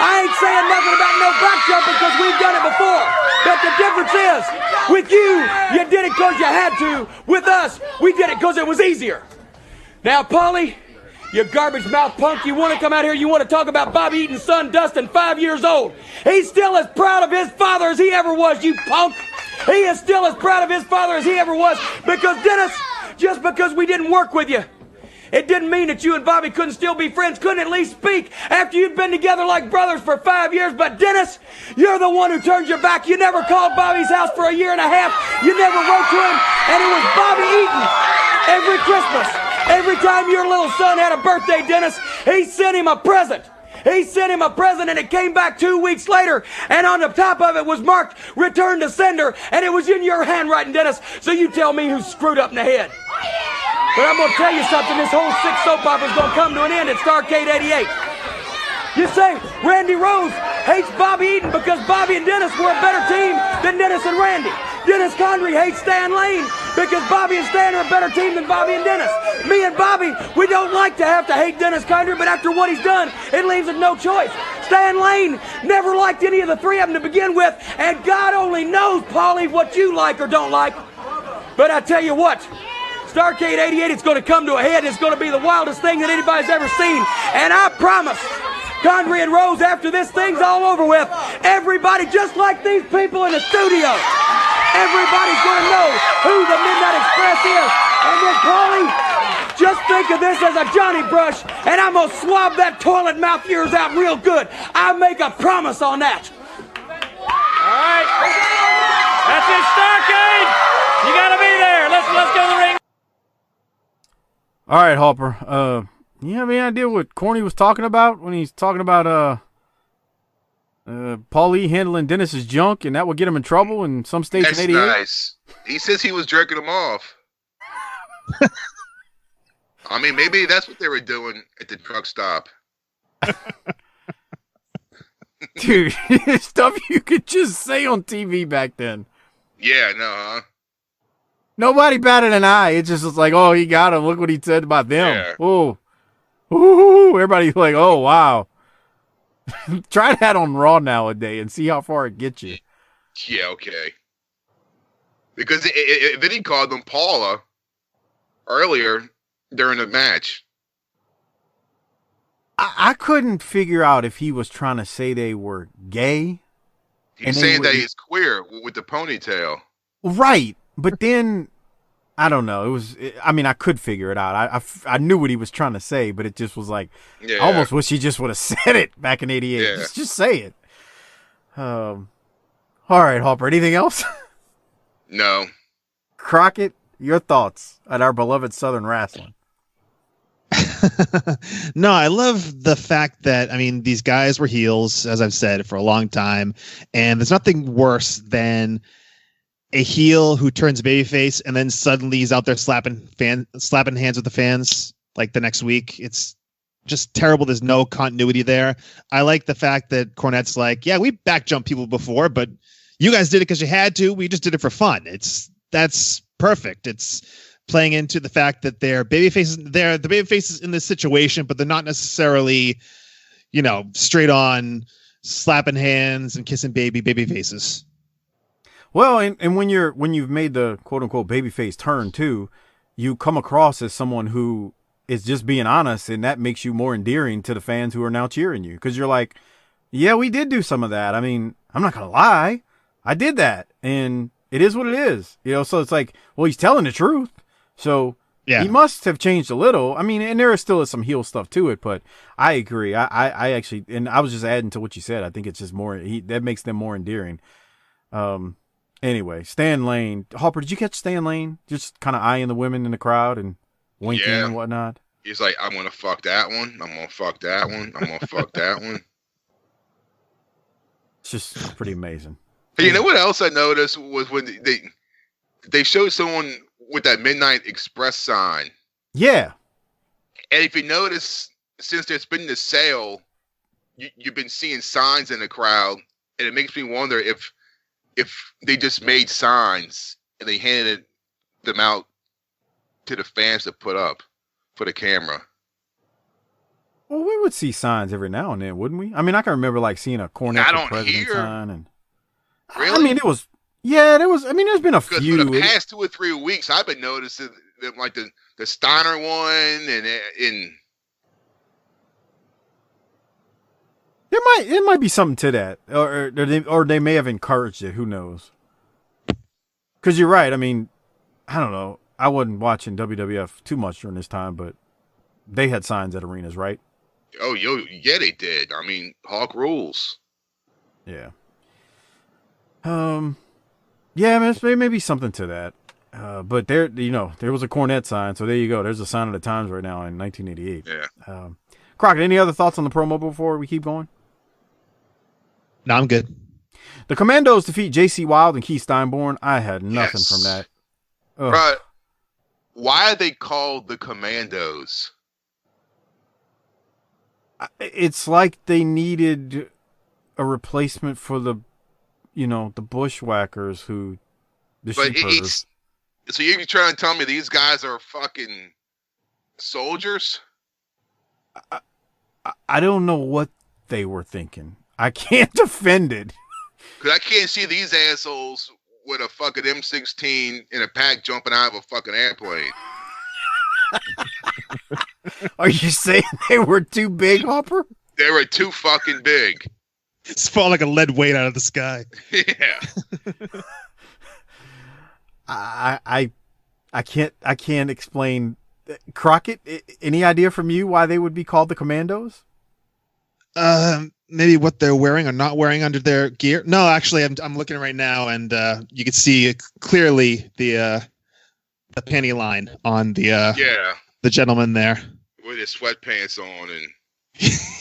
I ain't saying nothing about no back jumping because we've done it before, but the difference is, with you did it because you had to. With us, we did it because it was easier. Now, Paulie, you garbage mouth punk, you want to come out here, you want to talk about Bobby Eaton's son, Dustin, 5 years old. He's still as proud of his father as he ever was, you punk. He is still as proud of his father as he ever was, because Dennis, just because we didn't work with you, it didn't mean that you and Bobby couldn't still be friends, couldn't at least speak after you'd been together like brothers for 5 years. But Dennis, you're the one who turned your back. You never called Bobby's house for a year and a half. You never wrote to him, and it was Bobby Eaton every Christmas. Every time your little son had a birthday, Dennis, he sent him a present. He sent him a present, and it came back 2 weeks later, and on the top of it was marked, return to sender, and it was in your handwriting, Dennis. So you tell me who's screwed up in the head. But I'm going to tell you something, this whole sick soap opera's going to come to an end at Starrcade 88. You say Randy Rose hates Bobby Eaton because Bobby and Dennis were a better team than Dennis and Randy. Dennis Condrey hates Stan Lane because Bobby and Stan are a better team than Bobby and Dennis. Me and Bobby, we don't like to have to hate Dennis Condrey, but after what he's done, it leaves us no choice. Stan Lane never liked any of the three of them to begin with, and God only knows, Paulie, what you like or don't like. But I tell you what, Starrcade 88 is going to come to a head. It's going to be the wildest thing that anybody's ever seen. And I promise, Condrey and Rose, after this thing's all over with, everybody, just like these people in the studio, everybody's going to know who the Midnight Express is. And then, Paulie, just think of this as a Johnny brush, and I'm going to swab that toilet mouth of yours out real good. I make a promise on that. All right. That's it, Starrcade. You got to be there. Let's go to the ring. All right, Harper. You have any idea what Corny was talking about when he's talking about Paul E. handling Dennis's junk, and that would get him in trouble in some states in 88? That's nice. He says he was jerking him off. I mean, maybe that's what they were doing at the truck stop. Dude, stuff you could just say on TV back then. Yeah, no, huh? Nobody batted an eye. It just was like, oh, he got him. Look what he said about them. Yeah. Oh, ooh, everybody's like, oh, wow. Try that on Raw nowadays and see how far it gets you. Yeah, okay. Because then he called them Paula earlier during the match. I couldn't figure out if he was trying to say they were gay. He's saying that he's queer with the ponytail. Right. But then, I don't know. I could figure it out. I knew what he was trying to say, but it just was like, I almost wish he just would have said it back in 88. Yeah. Just say it. All right, Harper, anything else? No. Crockett, your thoughts on our beloved Southern wrestling? No, I love the fact that, these guys were heels, as I've said, for a long time. And there's nothing worse than a heel who turns babyface and then suddenly he's out there slapping hands with the fans like the next week. It's just terrible. There's no continuity there. I like the fact that Cornette's like, yeah, we back jumped people before, but you guys did it because you had to. We just did it for fun. That's perfect. It's playing into the fact that they're babyfaces. They're the babyfaces in this situation, but they're not necessarily, straight on slapping hands and kissing babyfaces. Well, and when you've made the quote unquote babyface turn too, you come across as someone who is just being honest, and that makes you more endearing to the fans who are now cheering you. Because you're like, yeah, we did do some of that. I'm not gonna lie, I did that, and it is what it is. So it's like, well, he's telling the truth. So yeah, he must have changed a little. And there still is some heel stuff to it, but I agree. I actually, and I was just adding to what you said. I think it's just more, that makes them more endearing. Anyway, Stan Lane. Harper, did you catch Stan Lane? Just kind of eyeing the women in the crowd and winking and whatnot. He's like, I'm going to fuck that one. I'm going to fuck that one. I'm going to fuck that one. It's just pretty amazing. Hey, you know what else I noticed was when they showed someone with that Midnight Express sign. Yeah. And if you notice, since there's been this sale, you've been seeing signs in the crowd, and it makes me wonder if they just made signs and they handed them out to the fans to put up for the camera. Well, we would see signs every now and then, wouldn't we? I can remember seeing a Cornette for President sign. And really? It was, yeah, there was, there's been a few. For the past 2 or 3 weeks, I've been noticing that, the Steiner one and There might be something to that, or they may have encouraged it. Who knows? Because you're right. I don't know. I wasn't watching WWF too much during this time, but they had signs at arenas, right? Oh, yeah, they did. Hawk rules. Yeah. Yeah, there may be something to that. But there was a Cornette sign, so there you go. There's a sign of the times right now in 1988. Yeah. Crockett, any other thoughts on the promo before we keep going? No, I'm good. The Commandos defeat J.C. Wilde and Keith Steinborn. I had nothing from that. Ugh. Right. Why are they called the Commandos? It's like they needed a replacement for the bushwhackers the sheepherders. So you're trying to tell me these guys are fucking soldiers? I don't know what they were thinking. I can't defend it. Because I can't see these assholes with a fucking M16 in a pack jumping out of a fucking airplane. Are you saying they were too big, Harper? They were too fucking big. It's falling like a lead weight out of the sky. Yeah. I can't explain. Crockett, any idea from you why they would be called the Commandos? Maybe what they're wearing or not wearing under their gear. No, actually, I'm looking right now, and you can see clearly the panty line on the gentleman there with his sweatpants on, and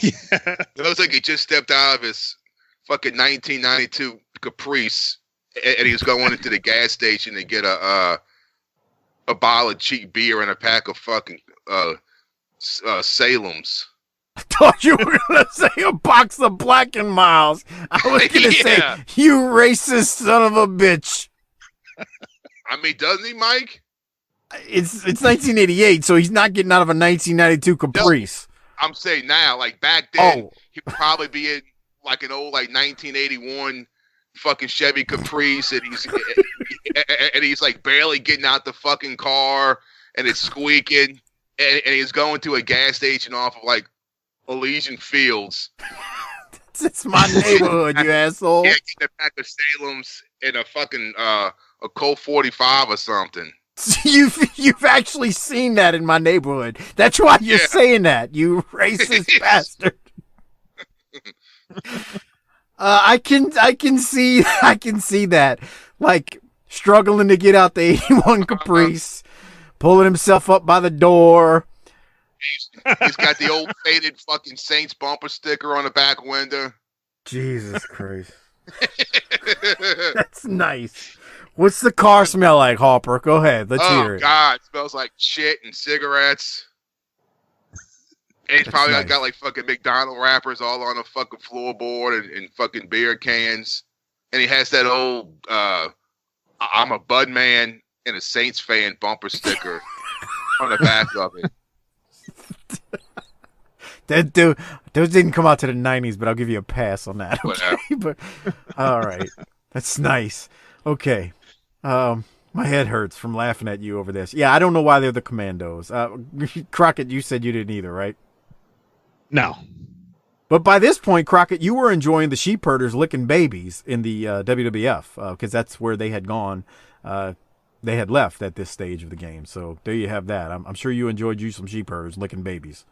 yeah, it looks like he just stepped out of his fucking 1992 Caprice, and he was going into the gas station to get a bottle of cheap beer and a pack of fucking Salem's. I thought you were going to say a box of Black and Miles. I was going to say, you racist son of a bitch. I mean, doesn't he, Mike? It's 1988, so he's not getting out of a 1992 Caprice. No, I'm saying now, like back then, he'd probably be in like an old 1981 fucking Chevy Caprice, and he's like barely getting out the fucking car, and it's squeaking, and he's going to a gas station off of like Elysian Fields. It's my neighborhood, you asshole. Yeah, getting a pack of Salem's in a fucking a Colt 45 or something. You've actually seen that in my neighborhood. That's why you're saying that, you racist bastard. I can see that, like struggling to get out the 81 Caprice, pulling himself up by the door. He's got the old faded fucking Saints bumper sticker on the back window. Jesus Christ. That's nice. What's the car smell like, Harper? Go ahead. Let's hear it. Oh, God. It smells like shit and cigarettes. And he's probably got like fucking McDonald's wrappers all on the fucking floorboard and fucking beer cans. And he has that old I'm a Bud man and a Saints fan bumper sticker on the back of it. Those didn't come out to the 90s, but I'll give you a pass on that. Okay? But all right. That's nice. Okay. My head hurts from laughing at you over this. Yeah, I don't know why they're the Commandos. Crockett, you said you didn't either, right? No. But by this point, Crockett, you were enjoying the sheep herders licking babies in the WWF because that's where they had gone. They had left at this stage of the game. So there you have that. I'm sure you enjoyed some sheep herders licking babies.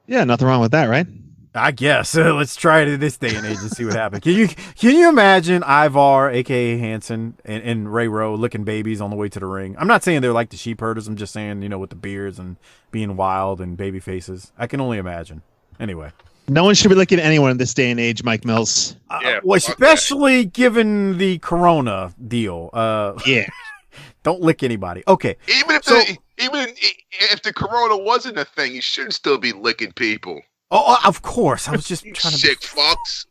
Yeah, nothing wrong with that, right? I guess. Let's try it in this day and age and see what happens. Can you imagine Ivar, a.k.a. Hansen, and Ray Rowe licking babies on the way to the ring? I'm not saying they're like the sheep herders. I'm just saying, with the beards and being wild and baby faces. I can only imagine. Anyway. No one should be licking anyone in this day and age, Mike Mills. Well, especially given the Corona deal. Yeah. Don't lick anybody. Okay. Even if the Corona wasn't a thing, you shouldn't still be licking people. Oh, of course. I was just trying to sick fucks.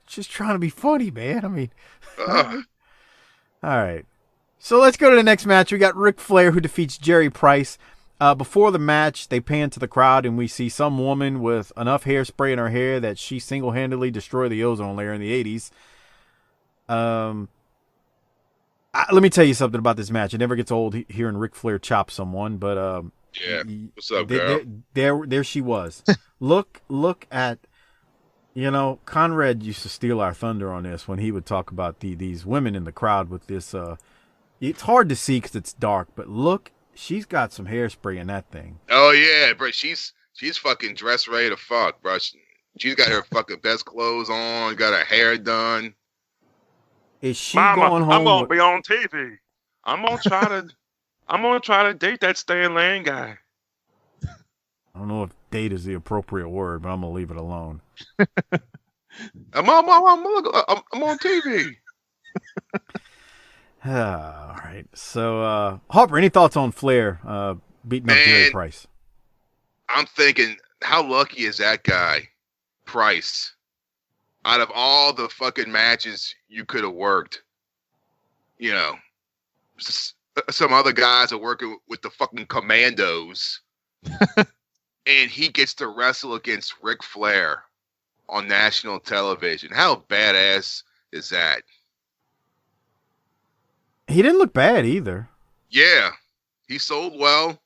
Just trying to be funny, man. I mean, all right. So let's go to the next match. We got Ric Flair who defeats Jerry Price. Before the match, they pan to the crowd and we see some woman with enough hairspray in her hair that she single-handedly destroyed the ozone layer in the 80s. Let me tell you something about this match. It never gets old hearing Ric Flair chop someone, but yeah. What's up, girl? There she was. Look at, Conrad used to steal our thunder on this when he would talk about these women in the crowd with this. It's hard to see because it's dark, but look, she's got some hairspray in that thing. Oh yeah, bro. She's fucking dressed ready to fuck, bro. She's got her fucking best clothes on, got her hair done. Is she going home? I'm gonna be on TV. I'm gonna try to date that Stan Lane guy. I don't know if date is the appropriate word, but I'm gonna leave it alone. I'm on TV. All right. So, Harper, any thoughts on Flair beating up Jerry Price? I'm thinking, how lucky is that guy, Price? Out of all the fucking matches you could have worked, some other guys are working with the fucking Commandos, and he gets to wrestle against Ric Flair on national television. How badass is that? He didn't look bad either. Yeah, he sold well.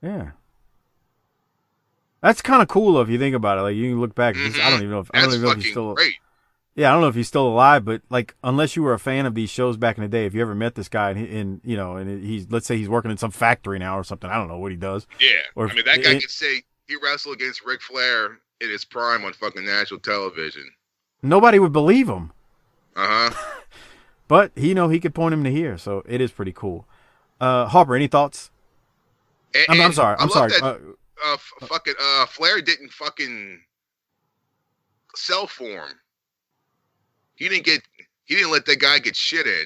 Yeah, that's kind of cool if you think about it. Like you can look back. Mm-hmm. I don't even know if he's still. Great. Yeah, I don't know if he's still alive, but like, unless you were a fan of these shows back in the day, if you ever met this guy and he's, let's say he's working in some factory now or something. I don't know what he does. Yeah, or that guy could say he wrestled against Ric Flair in his prime on fucking national television. Nobody would believe him. But he could point him to here, so it is pretty cool. Harper, any thoughts? I'm sorry. That, Flair didn't fucking sell for him. He didn't let that guy get shit in.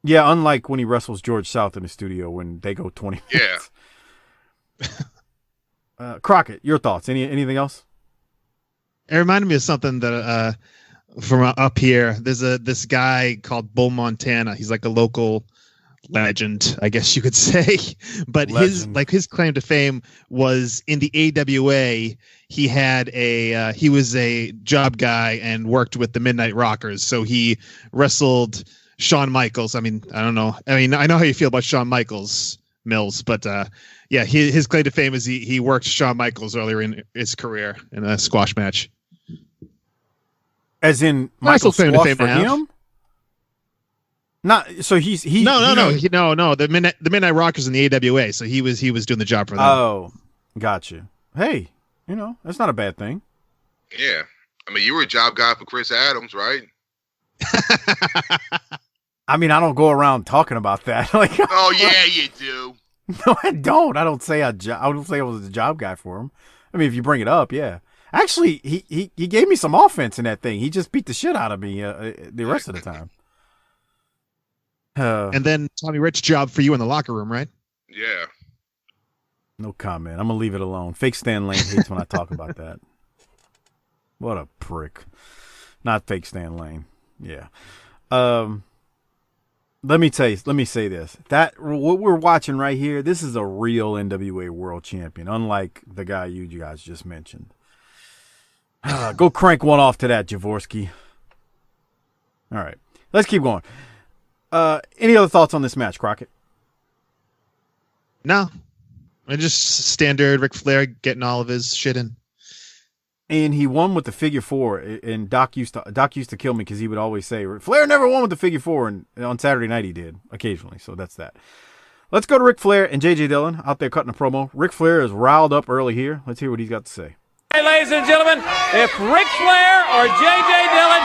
Yeah, unlike when he wrestles George South in the studio when they go 20 minutes. Yeah. Crockett, your thoughts? Anything else? It reminded me of something that from up here. There's this guy called Bull Montana. He's like a local legend, I guess you could say. But his claim to fame was in the AWA. He had he was a job guy and worked with the Midnight Rockers. So he wrestled Shawn Michaels. I mean, I don't know. I mean, I know how you feel about Shawn Michaels, Mills, but yeah, his claim to fame is he worked Shawn Michaels earlier in his career in a squash match. As in Michael squash for him? Not so he's no. The Midnight Rockers in the AWA. So he was doing the job for them. Oh, got you. Hey, that's not a bad thing. Yeah, I mean, you were a job guy for Chris Adams, right? I mean, I don't go around talking about that. Like, oh yeah, you do. No, I don't. I don't say I was a job guy for him. I mean, if you bring it up, yeah. Actually, he gave me some offense in that thing. He just beat the shit out of me the rest of the time. And then Tommy Rich job for you in the locker room, right? Yeah. No comment. I'm gonna leave it alone. Fake Stan Lane hates when I talk about that. What a prick. Not fake Stan Lane. Yeah. Let me say this. That what we're watching right here, this is a real NWA World Champion, unlike the guy you guys just mentioned. Go crank one off to that, Jaworski. All right. Let's keep going. Any other thoughts on this match, Crockett? No. Just standard Ric Flair getting all of his shit in. And he won with the figure four. And Doc used to kill me because he would always say, Flair never won with the figure four. And on Saturday night he did, occasionally. So that's that. Let's go to Ric Flair and J.J. Dillon out there cutting a promo. Ric Flair is riled up early here. Let's hear what he's got to say. Hey, ladies and gentlemen, if Ric Flair or J.J. Dillon,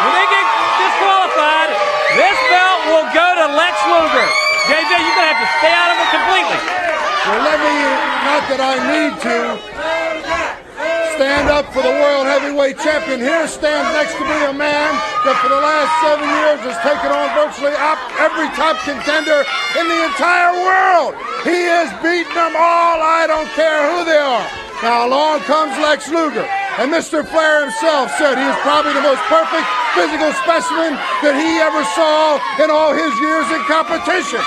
when they get disqualified, this belt will go to Lex Luger. J.J., you're going to have to stay out of it completely. Well, let me, not that I need to, stand up for the World Heavyweight Champion. Here stands next to me a man that for the last 7 years has taken on virtually every top contender in the entire world. He has beaten them all. I don't care who they are. Now along comes Lex Luger, and Mr. Flair himself said he is probably the most perfect physical specimen that he ever saw in all his years in competition.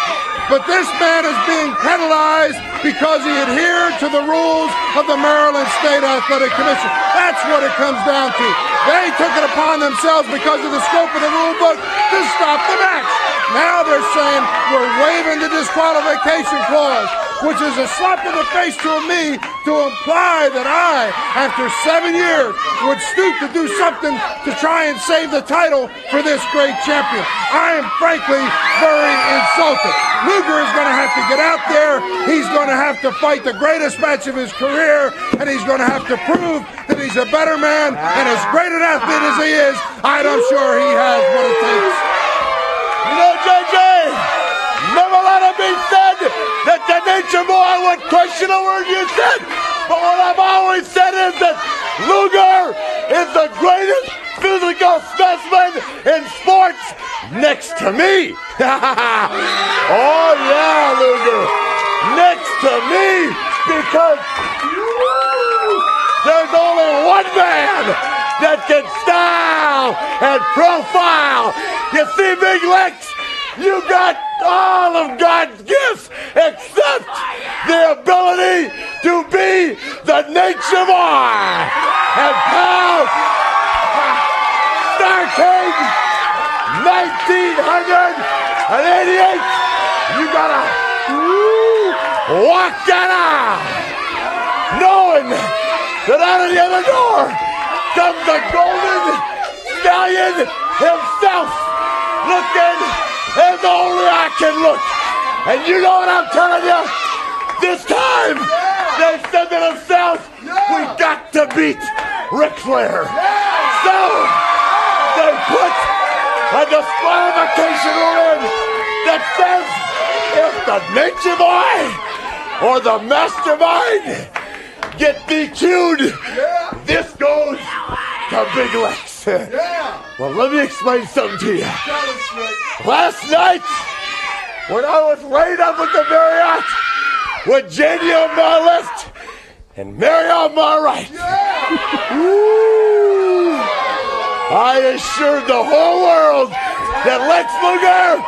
But this man is being penalized because he adhered to the rules of the Maryland State Athletic Commission. That's what it comes down to. They took it upon themselves because of the scope of the rule book to stop the match. Now they're saying we're waiving the disqualification clause, which is a slap in the face to me to imply that I, after 7 years, would stoop to do something to try and save the title for this great champion. I am frankly very insulted. Luger is going to have to get out there. He's going to have to fight the greatest match of his career, and he's going to have to prove that he's a better man, and as great an athlete as he is, I'm sure he has what it takes. You know, JJ, never let it be said that the Nature Boy would question a word you said. But what I've always said is that Luger is the greatest physical specimen in sports next to me. Oh, yeah, Luger. Next to me, because there's only one man that can style and profile. You see, Big Lex, you got all of God's gifts except the ability to be the Nature Boy. And pal, Starcade 1988, you gotta walk that out, knowing that out of the other door comes the Golden Stallion himself, looking as only I can look. And you know what I'm telling you? This time, they said to themselves, we got to beat Ric Flair. So, they put a disqualification rule in that says if the Nature Boy or the Mastermind get DQ'd, this goes to Big Lex. Well, let me explain something to you. Last night, when I was laid up at the Marriott with Janie on my left and Mary on my right, Yeah. Woo! There's only one man that can I assured the whole world that Lex Luger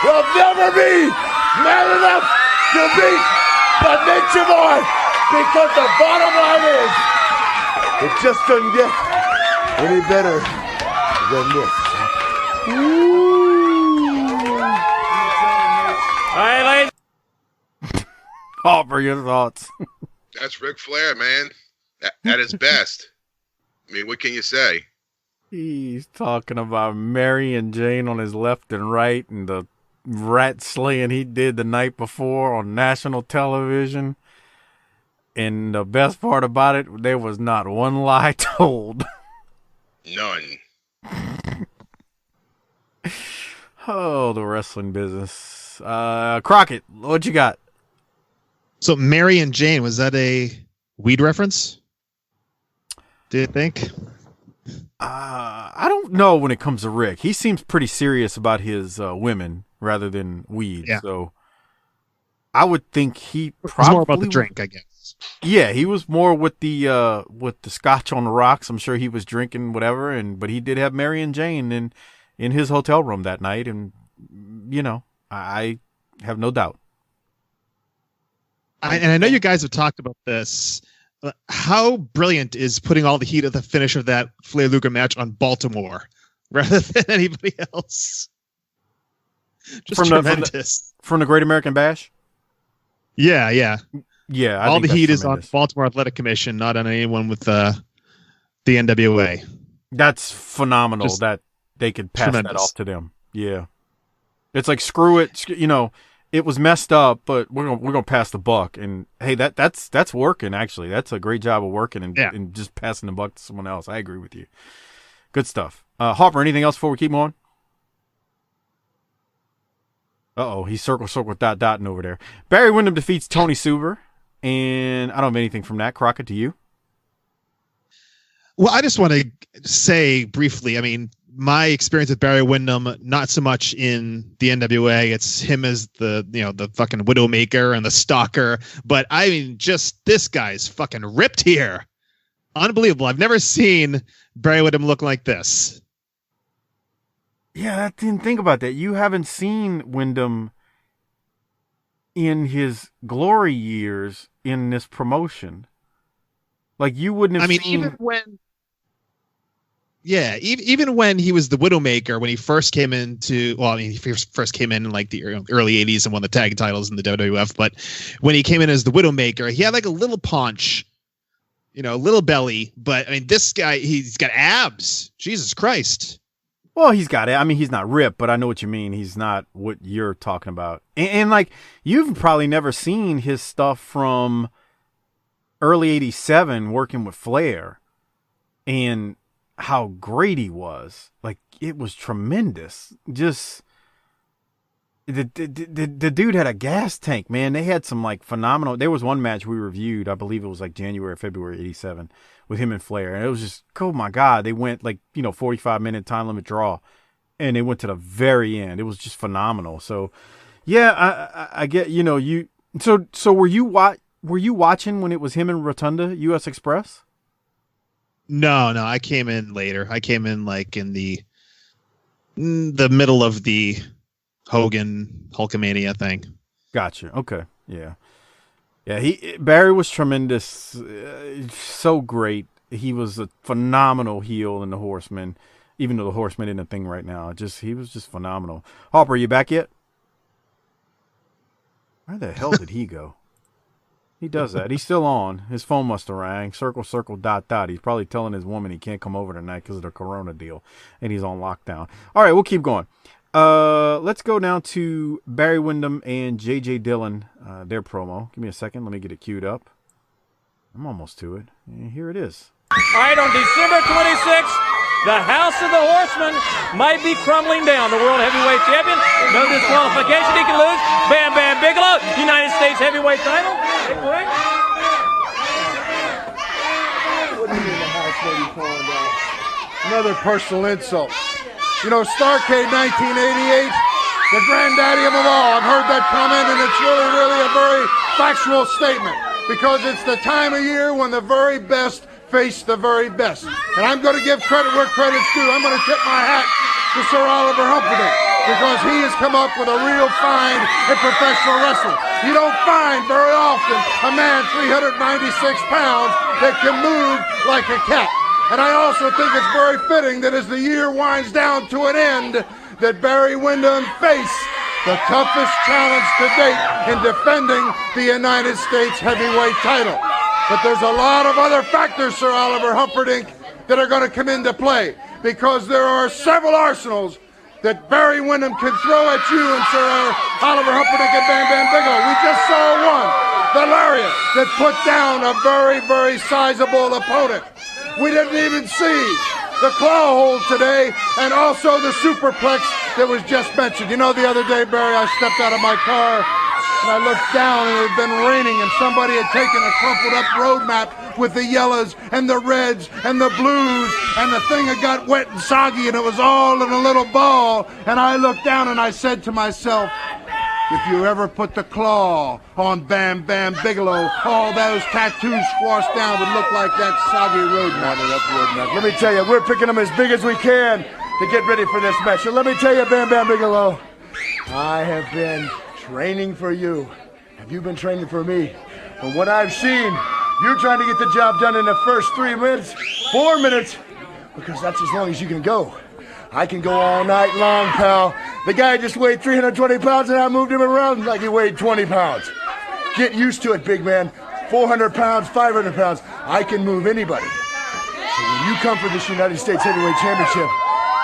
will never be man enough to beat the Nature Boy, because the bottom line is, it just couldn't get any better than this. All right, ladies. Harper, your thoughts? That's Ric Flair, man. At his best. I mean, what can you say? He's talking about Mary and Jane on his left and right, and the rat slaying he did the night before on national television. And the best part about it, there was not one lie told. None. Oh, the wrestling business. Crockett, what you got? So Mary and Jane, was that a weed reference? Do you think? I don't know when it comes to Rick. He seems pretty serious about his women rather than weed. Yeah. So I would think he probably was more about the drink, I guess. Yeah, he was more with the scotch on the rocks. I'm sure he was drinking whatever, but he did have Mary and Jane in his hotel room that night, and I have no doubt. And I know you guys have talked about this. How brilliant is putting all the heat of the finish of that Flair Luger match on Baltimore rather than anybody else? Just tremendous. From the Great American Bash? Yeah. All the heat is on Baltimore Athletic Commission, not on anyone with the NWA. That's phenomenal that they could pass that off to them. Yeah. It's like, screw it. It was messed up, but we're gonna pass the buck. And hey, that's working. Actually, that's a great job of working and just passing the buck to someone else. I agree with you. Good stuff. Harper, anything else before we keep on? He's circle dotting over there. Barry Windham defeats Tony Suber, and I don't have anything from that. Crockett, to you? Well, I just want to say briefly. I mean, my experience with Barry Windham, not so much in the NWA. It's him as the fucking Widowmaker and the Stalker. But I mean, just this guy's fucking ripped here. Unbelievable. I've never seen Barry Windham look like this. Yeah, I didn't think about that. You haven't seen Windham in his glory years in this promotion. Like, you wouldn't have seen... even when he was the Widowmaker, when he first came into, he first came in like the early 80s and won the tag titles in the WWF. But when he came in as the Widowmaker, he had like a little paunch, little belly. But I mean, this guy, he's got abs. Jesus Christ. Well, he's got it. I mean, he's not ripped, but I know what you mean. He's not what you're talking about. And like, you've probably never seen his stuff from early 87 working with Flair. And how great he was. Like, it was tremendous. Just the dude had a gas tank, man. They had some like phenomenal. There was one match we reviewed, I believe it was like January or February 87 with him and Flair, and it was just, oh my God, they went like 45-minute time limit draw, and they went to the very end. It was just phenomenal. So yeah, I get, you so were you watching when it was him and Rotunda US Express? No, I came in later. I came in like in the middle of the Hogan Hulkamania thing. Gotcha. Okay. Yeah. Barry was tremendous. So great. He was a phenomenal heel in the Horsemen, even though the Horsemen isn't a thing right now. He was just phenomenal. Harper, are you back yet? Where the hell did he go? He does that. He's still on. His phone must have rang. Circle, dot. He's probably telling his woman he can't come over tonight because of the Corona deal, and he's on lockdown. All right, we'll keep going. Let's go down to Barry Windham and J.J. Dillon, their promo. Give me a second. Let me get it queued up. I'm almost to it. And here it is. All right, on December 26th, the House of the Horsemen might be crumbling down. The World Heavyweight Champion, no disqualification, he can lose. Bam Bam Bigelow, United States Heavyweight title. What do you mean the house may be falling down? Another personal insult. Starrcade 1988, the granddaddy of them all. I've heard that comment, and it's really a very factual statement, because it's the time of year when the very best face the very best. And I'm going to give credit where credit's due. I'm going to tip my hat to Sir Oliver Humperdinck because he has come up with a real find in professional wrestling. You don't find very often a man 396 pounds that can move like a cat. And I also think it's very fitting that as the year winds down to an end, that Barry Windham face the toughest challenge to date in defending the United States heavyweight title. But there's a lot of other factors, Sir Oliver Humperdinck, that are going to come into play because there are several arsenals that Barry Windham can throw at you and Sir Oliver Humperdinck and Bam Bam Bigelow. We just saw one, the lariat, that put down a very, very sizable opponent. We didn't even see the claw hold today, and also the superplex that was just mentioned. You know, the other day, Barry, I stepped out of my car, and I looked down, and it had been raining, and somebody had taken a crumpled-up road map with the yellows and the reds and the blues, and the thing had got wet and soggy, and it was all in a little ball. And I looked down, and I said to myself, if you ever put the claw on Bam Bam Bigelow, all those tattoos squashed down would look like that soggy road map. Let me tell you, we're picking them as big as we can to get ready for this match. So let me tell you, Bam Bam Bigelow, I have been training for you. Have you been training for me? From what I've seen, you're trying to get the job done in the first 3 minutes, 4 minutes, because that's as long as you can go. I can go all night long, pal. The guy just weighed 320 pounds and I moved him around like he weighed 20 pounds. Get used to it, big man. 400 pounds, 500 pounds. I can move anybody. So when you come for this United States Heavyweight Championship,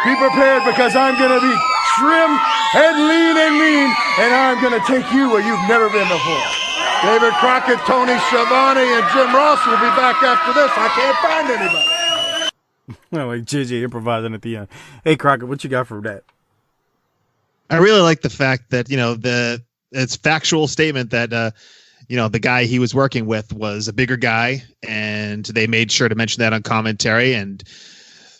be prepared because I'm going to be trim and lean and mean, and I'm going to take you where you've never been before. David Crockett, Tony Schiavone, and Jim Ross will be back after this. I can't find anybody. Like JJ improvising at the end. Hey, Crockett, what you got for that? I really like the fact that, it's factual statement that, the guy he was working with was a bigger guy, and they made sure to mention that on commentary. And,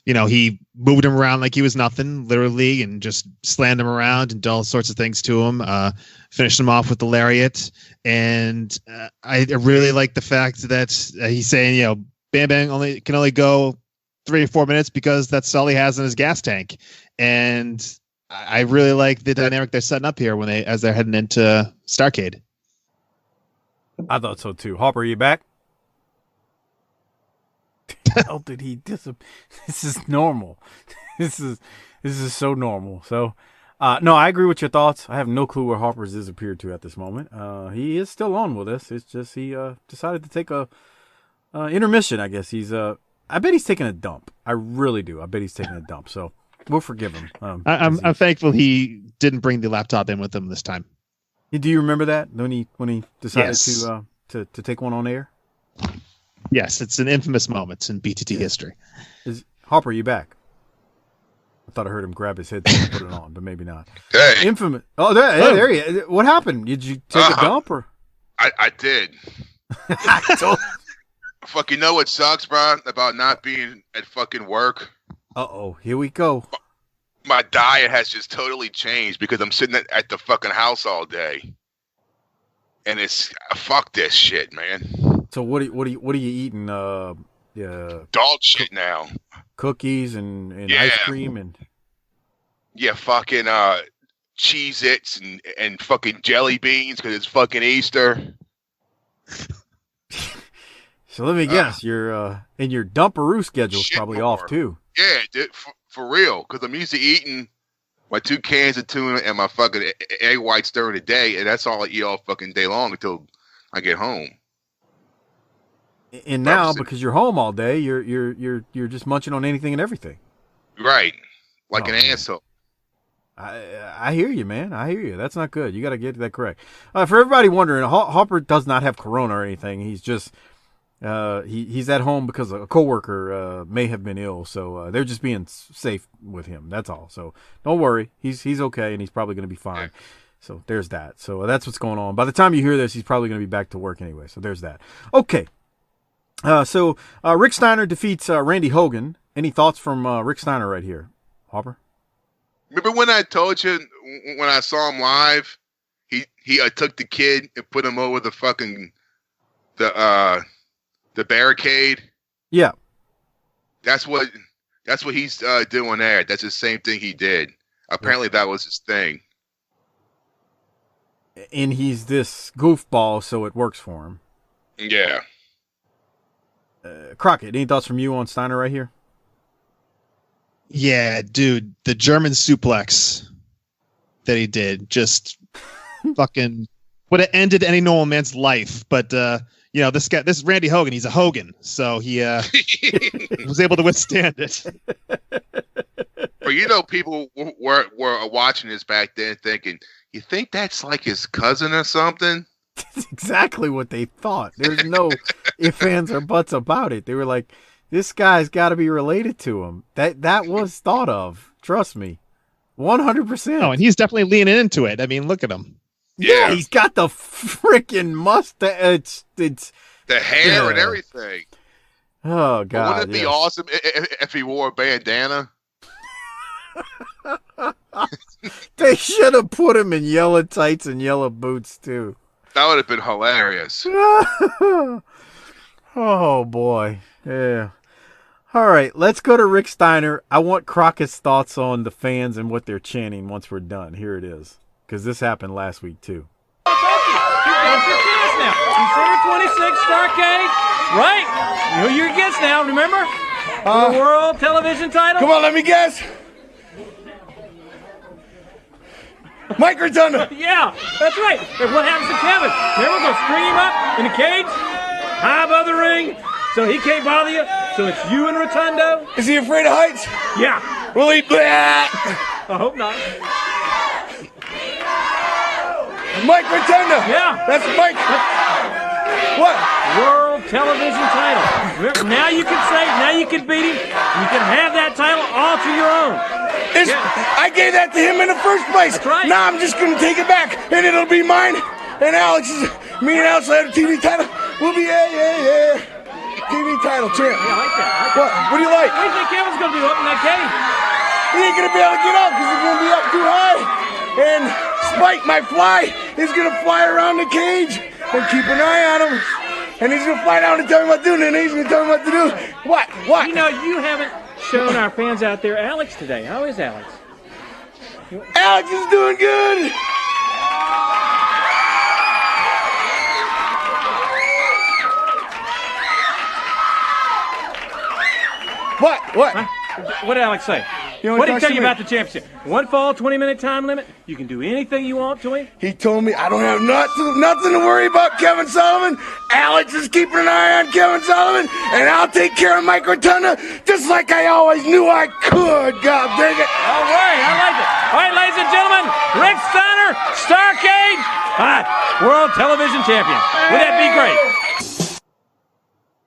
he moved him around like he was nothing, literally, and just slammed him around and did all sorts of things to him. Finished him off with the lariat. And I really like the fact that he's saying, Bam Bam can only go 3 or 4 minutes because that's all he has in his gas tank. And I really like the dynamic they're setting up here as they're heading into Starrcade. I thought so too. Harper, are you back? How did he disappear? This is normal. This is so normal. So, no, I agree with your thoughts. I have no clue where Harper's disappeared to at this moment. He is still on with us. It's just he decided to take a intermission. I guess I bet he's taking a dump. I really do. I bet he's taking a dump. So we'll forgive him. I'm thankful he didn't bring the laptop in with him this time. Do you remember that when he decided Yes. to take one on air? Yes, it's an infamous moment in BTT history. Harper, you back? I thought I heard him grab his headset and put it on, but maybe not. Hey. Infamous. Oh, there he is. What happened? Did you take a dump or? I did. Fucking know what sucks, bro, about not being at fucking work? Uh-oh, here we go. My diet has just totally changed because I'm sitting at the fucking house all day. And it's fuck this shit, man. So what are you eating? Dog shit now. Cookies and Yeah. ice cream and Yeah, fucking Cheez-Its and fucking jelly beans because it's fucking Easter. So let me guess, your dumperoo schedule's probably off too. Yeah, dude, for real. Because I'm used to eating my 2 cans of tuna and my fucking egg whites during the day, and that's all I eat all fucking day long until I get home. And now, because you're home all day, you're just munching on anything and everything. Right, like an asshole. I hear you, man. I hear you. That's not good. You got to get that correct. For everybody wondering, Harper does not have corona or anything. He's just he's at home because a coworker may have been ill, so they're just being safe with him. That's all. So don't worry. He's okay, and he's probably going to be fine. So there's that. So that's what's going on. By the time you hear this, he's probably going to be back to work anyway. So there's that. Okay. So Rick Steiner defeats Randy Hogan. Any thoughts from Rick Steiner right here, Harper? Remember when I told you when I saw him live, he took the kid and put him over the fucking the barricade. Yeah. That's what he's doing there. That's the same thing he did. Apparently, that was his thing. And he's this goofball, so it works for him. Yeah. Crockett, any thoughts from you on Steiner right here? Yeah, dude, the German suplex that he did just fucking would have ended any normal man's life. But this Randy Hogan, he's a Hogan, so he was able to withstand it. But people were watching this back then, thinking, "You think that's like his cousin or something?" That's exactly what they thought. There's no ifs, ands, or buts about it. They were like, this guy's got to be related to him. That was thought of. Trust me. 100%. Oh, and he's definitely leaning into it. I mean, look at him. Yeah, he's got the freaking mustache. It's the hair and everything. Oh, God. But wouldn't it be awesome if he wore a bandana? They should have put him in yellow tights and yellow boots, too. That would have been hilarious. Oh, boy. Yeah. All right, let's go to Rick Steiner. I want Crockett's thoughts on the fans and what they're chanting once we're done. Here it is, because this happened last week, too. He's December 26th, Starcade. Right. Who you're against now, remember? The world television title? Come on, let me guess. Mike Rotunda. Yeah, that's right. And what happens to Kevin? Remember, we're going to string him up in a cage, high above the ring, so he can't bother you. So it's you and Rotundo. Is he afraid of heights? Yeah. Will he? I hope not. Mike Rotunda. Yeah. That's Mike. What? World television title. Remember, now you can beat him. You can have that title all to your own. I gave that to him in the first place. That's right. Now I'm just going to take it back, and it'll be mine. And me and Alex will have a TV title. We'll be, TV title champ. Yeah, I like that. What do you like? What do you think Kevin's going to do up in that cage? He ain't going to be able to get up because he's going to be up too high. And Spike, my fly, is going to fly around the cage and keep an eye on him. And he's going to fly down and tell me what to do, and then he's going to tell me what to do. What? You haven't shown our fans out there Alex today. How is Alex? Alex is doing good. What? Huh? What did Alex say? What did he tell you about the championship? One fall, 20-minute time limit. You can do anything you want to him. He told me I don't have nothing to worry about Kevin Sullivan. Alex is keeping an eye on Kevin Sullivan, and I'll take care of Mike Rotunda just like I always knew I could. God dang it. All right, I like it. All right, ladies and gentlemen, Rick Steiner, Starcade, World Television Champion. Would that be great?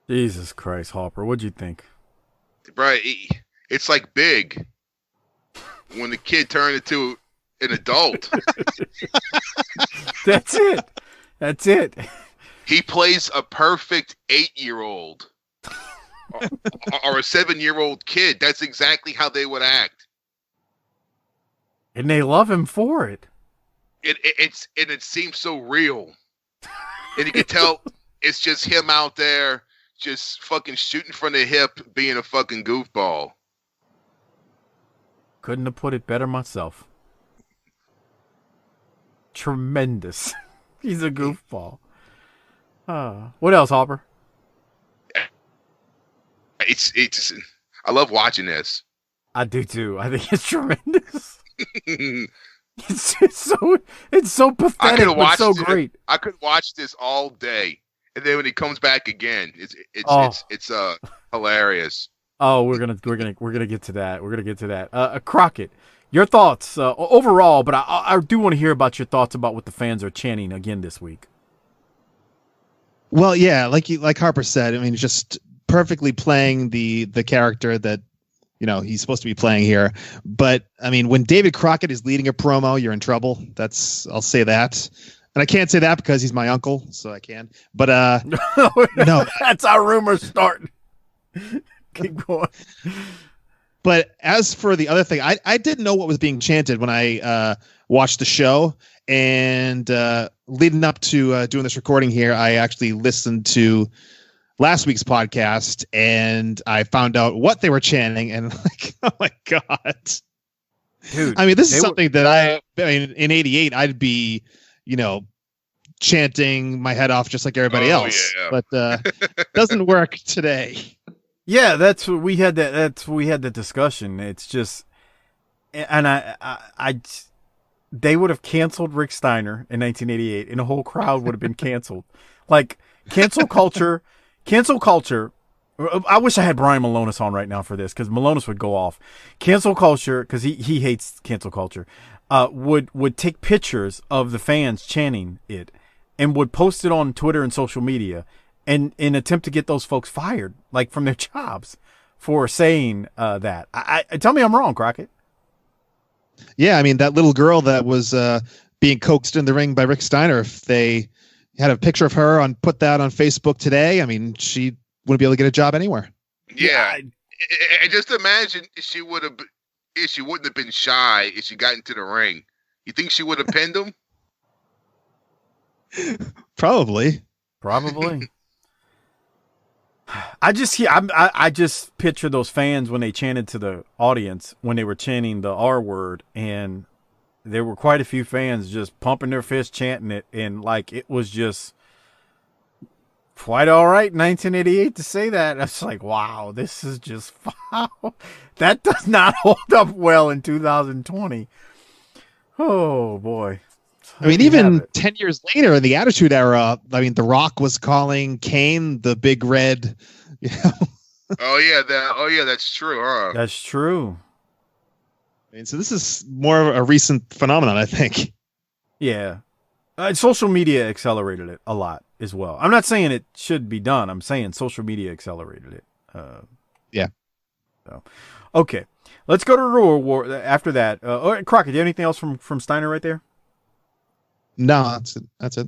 Jesus Christ, Harper, what'd you think? Right, it's like Big when the kid turned into an adult. That's it. He plays a perfect 8-year-old or a 7-year-old kid. That's exactly how they would act. And they love him for it. It seems so real. And you can tell it's just him out there just fucking shooting from the hip, being a fucking goofball. Couldn't have put it better myself. Tremendous. He's a goofball. What else, Harper? It's. I love watching this. I do too. I think it's tremendous. It's so pathetic, but so great. I could watch this all day. And then when he comes back again, it's hilarious. Oh, we're gonna get to that. We're gonna get to that. Crockett, your thoughts overall, but I do want to hear about your thoughts about what the fans are chanting again this week. Well, yeah, like Harper said, I mean, just perfectly playing the character that he's supposed to be playing here. But I mean, when David Crockett is leading a promo, you're in trouble. I'll say that. And I can't say that because he's my uncle, so I can. But no, that's how rumors start. Keep going. But as for the other thing, I didn't know what was being chanted when I watched the show. And leading up to doing this recording here, I actually listened to last week's podcast, and I found out what they were chanting, and like, oh my god, dude! I mean, this is something that I mean, in '88, I'd be, chanting my head off just like everybody else, but doesn't work today. Yeah, that's what we had. We had the discussion. It's just, and they would have canceled Rick Steiner in 1988, and the whole crowd would have been canceled. Like cancel culture. I wish I had Brian Malonis on right now for this, because Malonis would go off. Cancel culture, because he hates cancel culture. Would take pictures of the fans chanting it, and would post it on Twitter and social media, and in attempt to get those folks fired, like from their jobs, for saying that. I tell me I'm wrong, Crockett. Yeah, I mean, that little girl that was being coaxed in the ring by Rick Steiner, if they had a picture of her put that on Facebook today, I mean, she wouldn't be able to get a job anywhere. Yeah. And just imagine if she wouldn't have been shy if she got into the ring. You think she would have pinned him? Probably. I just picture those fans when they chanted to the audience, when they were chanting the R word, and there were quite a few fans just pumping their fist, chanting it, and like it was just quite all right in 1988 to say that. It's like, wow, this is just that does not hold up well in 2020. Oh boy. I mean, even 10 years later in the Attitude Era, I mean, The Rock was calling Kane the Big Red. Oh yeah, that's true, huh? That's true. I mean, so this is more of a recent phenomenon, I think. Yeah. Social media accelerated it a lot as well. I'm not saying it should be done. I'm saying social media accelerated it. Yeah. So, okay. Let's go to Roar War after that. Crockett, do you have anything else from Steiner right there? No, that's it.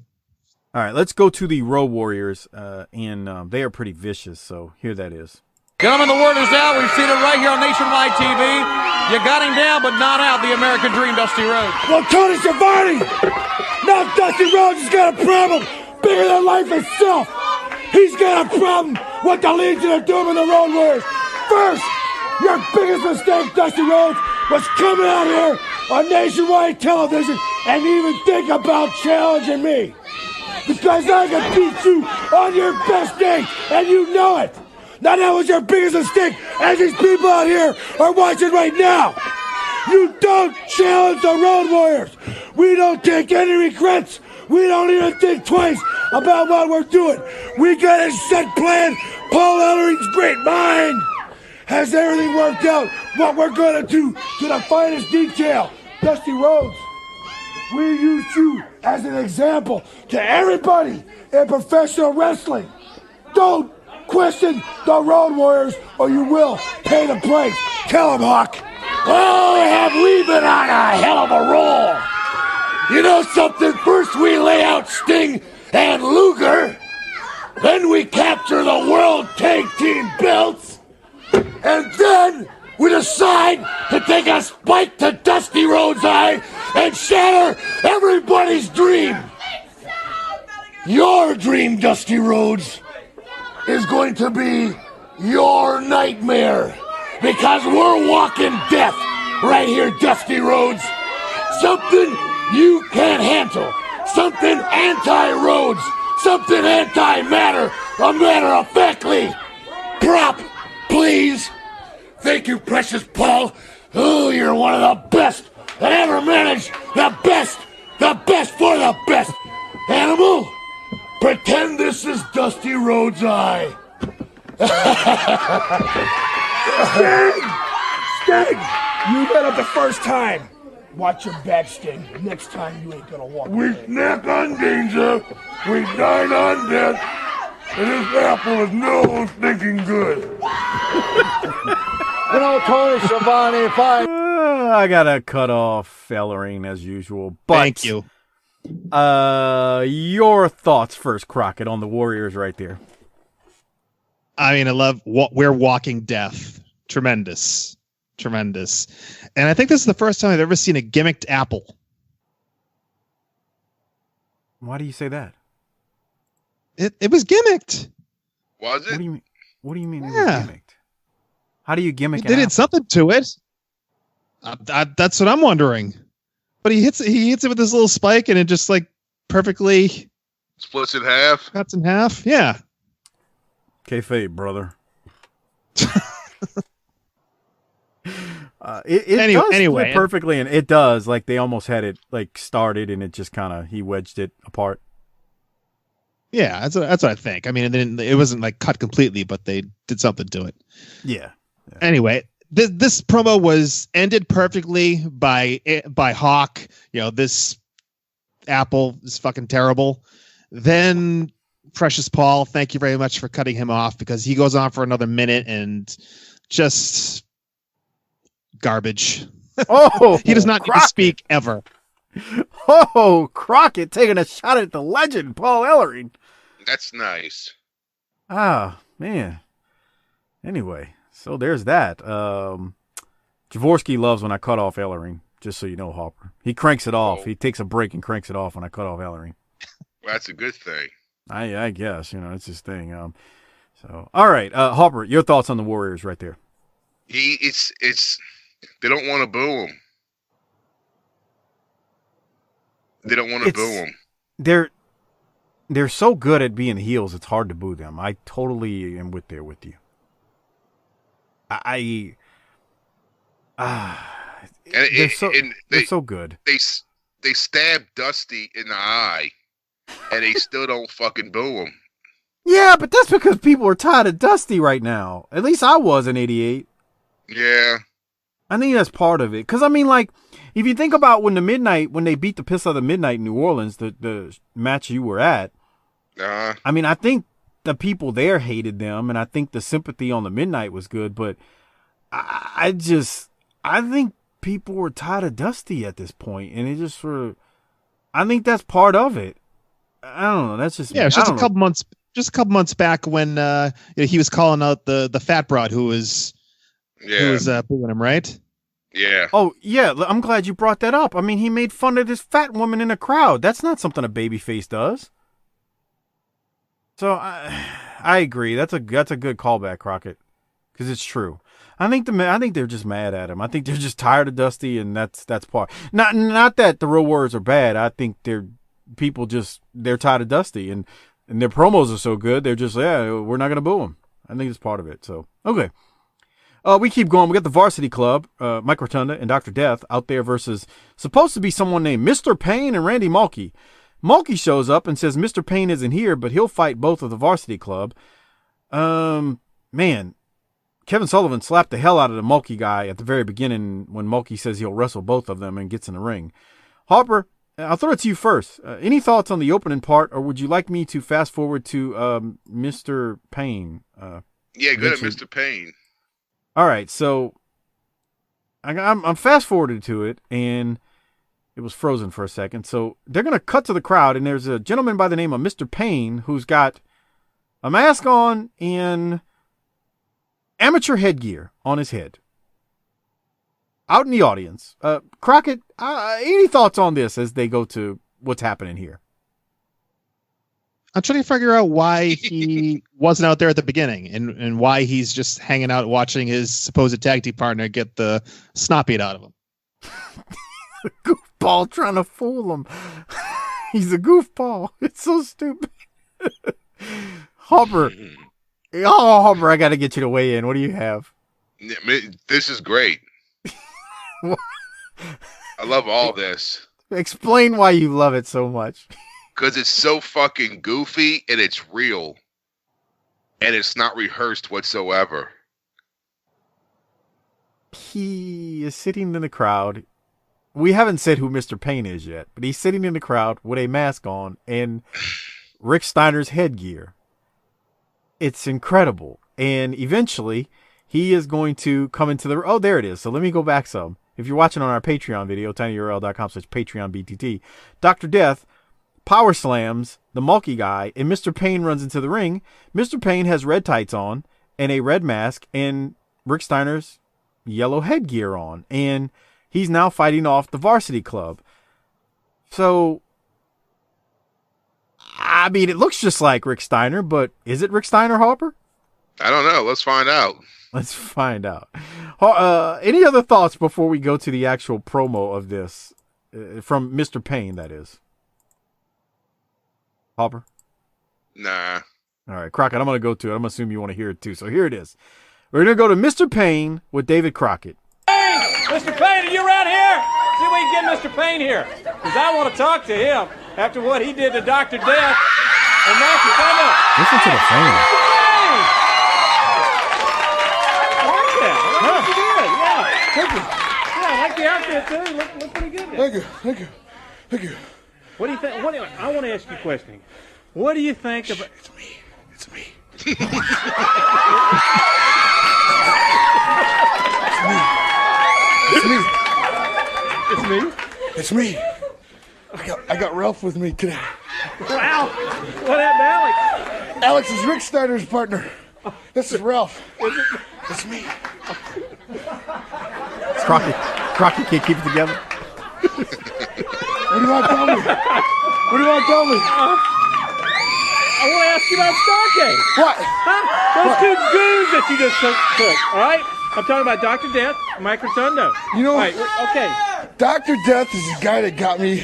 All right, let's go to the Road Warriors, and they are pretty vicious, so here that is. Gentlemen, the word is out. We've seen it right here on Nationwide TV. You got him down, but not out, the American Dream, Dusty Rhodes. Well, Tony Schiavone, now Dusty Rhodes has got a problem bigger than life itself. He's got a problem with the Legion of Doom and the Road Warriors. First, your biggest mistake, Dusty Rhodes, was coming out here on nationwide television and even think about challenging me. Because I can beat you on your best day, and you know it. Now that was your biggest mistake, as these people out here are watching right now. You don't challenge the Road Warriors. We don't take any regrets. We don't even think twice about what we're doing. We got a set plan. Paul Ellering's great mind has everything worked out, what we're going to do to the finest detail. Dusty Rhodes, we use you as an example to everybody in professional wrestling. Don't question the Road Warriors or you will pay the price. Tell them, Hawk. Oh, have we been on a hell of a roll. You know something? First we lay out Sting and Luger. Then we capture the World Tag Team belts. And then we decide to take a spike to Dusty Rhodes' eye and shatter everybody's dream. Your dream, Dusty Rhodes, is going to be your nightmare. Because we're walking death right here, Dusty Rhodes. Something you can't handle. Something anti-Rhodes. Something anti-matter. A matter-of-factly. Prop, please. Thank you, precious Paul. Oh, you're one of the best that ever managed. The best for the best. Animal, pretend this is Dusty Rhodes' eye. Sting! You got it the first time. Watch your back, Sting. Next time you ain't gonna walk. We snack on danger. We dine on death. And this apple is no stinking good. You know, Tony Schiavone, if I gotta cut off Ellering as usual. But, thank you. Your thoughts first, Crockett, on the Warriors right there. I mean, I love We're Walking Death. Tremendous. And I think this is the first time I've ever seen a gimmicked apple. Why do you say that? It was gimmicked. Was it? What do you mean? What do you mean it Yeah. was gimmicked? How do you gimmick it? They did something to it. That's what I'm wondering. But he hits it with this little spike, and it just like perfectly Splits in half. cuts in half. Yeah. Kayfabe, brother. It Anyway- does anyway. split perfectly, and it does. Like they almost had it like started, and it just kind of he wedged it apart. Yeah, that's what I think. I mean, it wasn't like cut completely, but they did something to it. Yeah. Anyway, this promo was ended perfectly by Hawk. You know, this apple is fucking terrible. Then Precious Paul, thank you very much for cutting him off, because he goes on for another minute and just garbage. Oh, he does not need to speak ever. Oh, Crockett taking a shot at the legend, Paul Ellering. That's nice. Ah, man. Anyway, so there's that. Jaworski loves when I cut off Ellering, just so you know, Harper. He cranks it off. He takes a break and cranks it off when I cut off Ellering. Well, that's a good thing. I guess, it's his thing. So all right, Harper, your thoughts on the Warriors right there. It's they don't want to boo him. They don't want to boo him. They're so good at being heels, it's hard to boo them. I totally am with you. They're so good. They stab Dusty in the eye, and they still don't fucking boo him. Yeah, but that's because people are tired of Dusty right now. At least I was in '88. Yeah. I think that's part of it. Because, I mean, like, if you think about when they beat the piss out of the Midnight in New Orleans, the match you were at, I mean, I think the people there hated them, and I think the sympathy on the Midnight was good, but I think people were tired of Dusty at this point, and it just sort of, I think that's part of it. I don't know. That's just, yeah, it's just a couple months back when he was calling out the fat broad who was booing him, right? Yeah. Oh, yeah. I'm glad you brought that up. I mean, he made fun of this fat woman in a crowd. That's not something a babyface does. So I agree. That's a good callback, Crockett, because it's true. I think they're just mad at him. I think they're just tired of Dusty, and that's part. Not that the Road Warriors are bad. I think they're tired of Dusty, and their promos are so good. They're just we're not gonna boo him. I think it's part of it. So okay. We keep going. We got the Varsity Club, Mike Rotunda and Dr. Death out there versus supposed to be someone named Mr. Payne and Randy Mulkey. Mulkey shows up and says Mr. Payne isn't here, but he'll fight both of the Varsity Club. Man, Kevin Sullivan slapped the hell out of the Mulkey guy at the very beginning when Mulkey says he'll wrestle both of them and gets in the ring. Harper, I'll throw it to you first. Any thoughts on the opening part, or would you like me to fast forward to Mr. Payne? Yeah, good at Mr. Payne. All right, so I'm fast forwarded to it, and it was frozen for a second. So they're going to cut to the crowd, and there's a gentleman by the name of Mr. Payne who's got a mask on and amateur headgear on his head. Out in the audience. Crockett, any thoughts on this as they go to what's happening here? I'm trying to figure out why he wasn't out there at the beginning and why he's just hanging out watching his supposed tag team partner get the snot beat out of him. Goofball trying to fool him. He's a goofball. It's so stupid. Harper. Oh, Harper, I got to get you to weigh in. What do you have? This is great. I love all this. Explain why you love it so much. Because it's so fucking goofy and it's real. And it's not rehearsed whatsoever. He is sitting in the crowd. We haven't said who Mr. Payne is yet, but he's sitting in the crowd with a mask on and Rick Steiner's headgear. It's incredible. And eventually, he is going to come into the... Oh, there it is. So let me go back some. If you're watching on our Patreon video, tinyurl.com/PatreonBTT, Dr. Death power slams the Mulkey guy, and Mr. Payne runs into the ring. Mr. Payne has red tights on and a red mask and Rick Steiner's yellow headgear on, and he's now fighting off the Varsity Club. So I mean, it looks just like Rick Steiner, but is it Rick Steiner, Harper? I don't know. Let's find out. Let's find out. Any other thoughts before we go to the actual promo of this from Mr. Payne, that is? Harper? Nah. All right, Crockett, I'm going to go to it. I'm going to assume you want to hear it too. So here it is. We're going to go to Mr. Payne with David Crockett. Hey, Mr. Payne, are you around here? See if we can get Mr. Payne here. Because I want to talk to him after what he did to Dr. Death and Master Thunder. Listen to the phone. I like that. I like what you did. Yeah. Thank you. Yeah, I like the outfit too. Look pretty good there. Thank you. What do you think? I want to ask you a question. What do you think about... It's me. It's me. I got Ralph with me today. Ralph? What happened to Alex? Alex is Rick Steiner's partner. This is Ralph. It's me. Crockett can't keep it together. What do you want to tell me? I want to ask you about Starcade. What? Huh? Those two goons that you just took, all right? I'm talking about Dr. Death and Mike Rotundo. You know, right, okay. Dr. Death is the guy that got me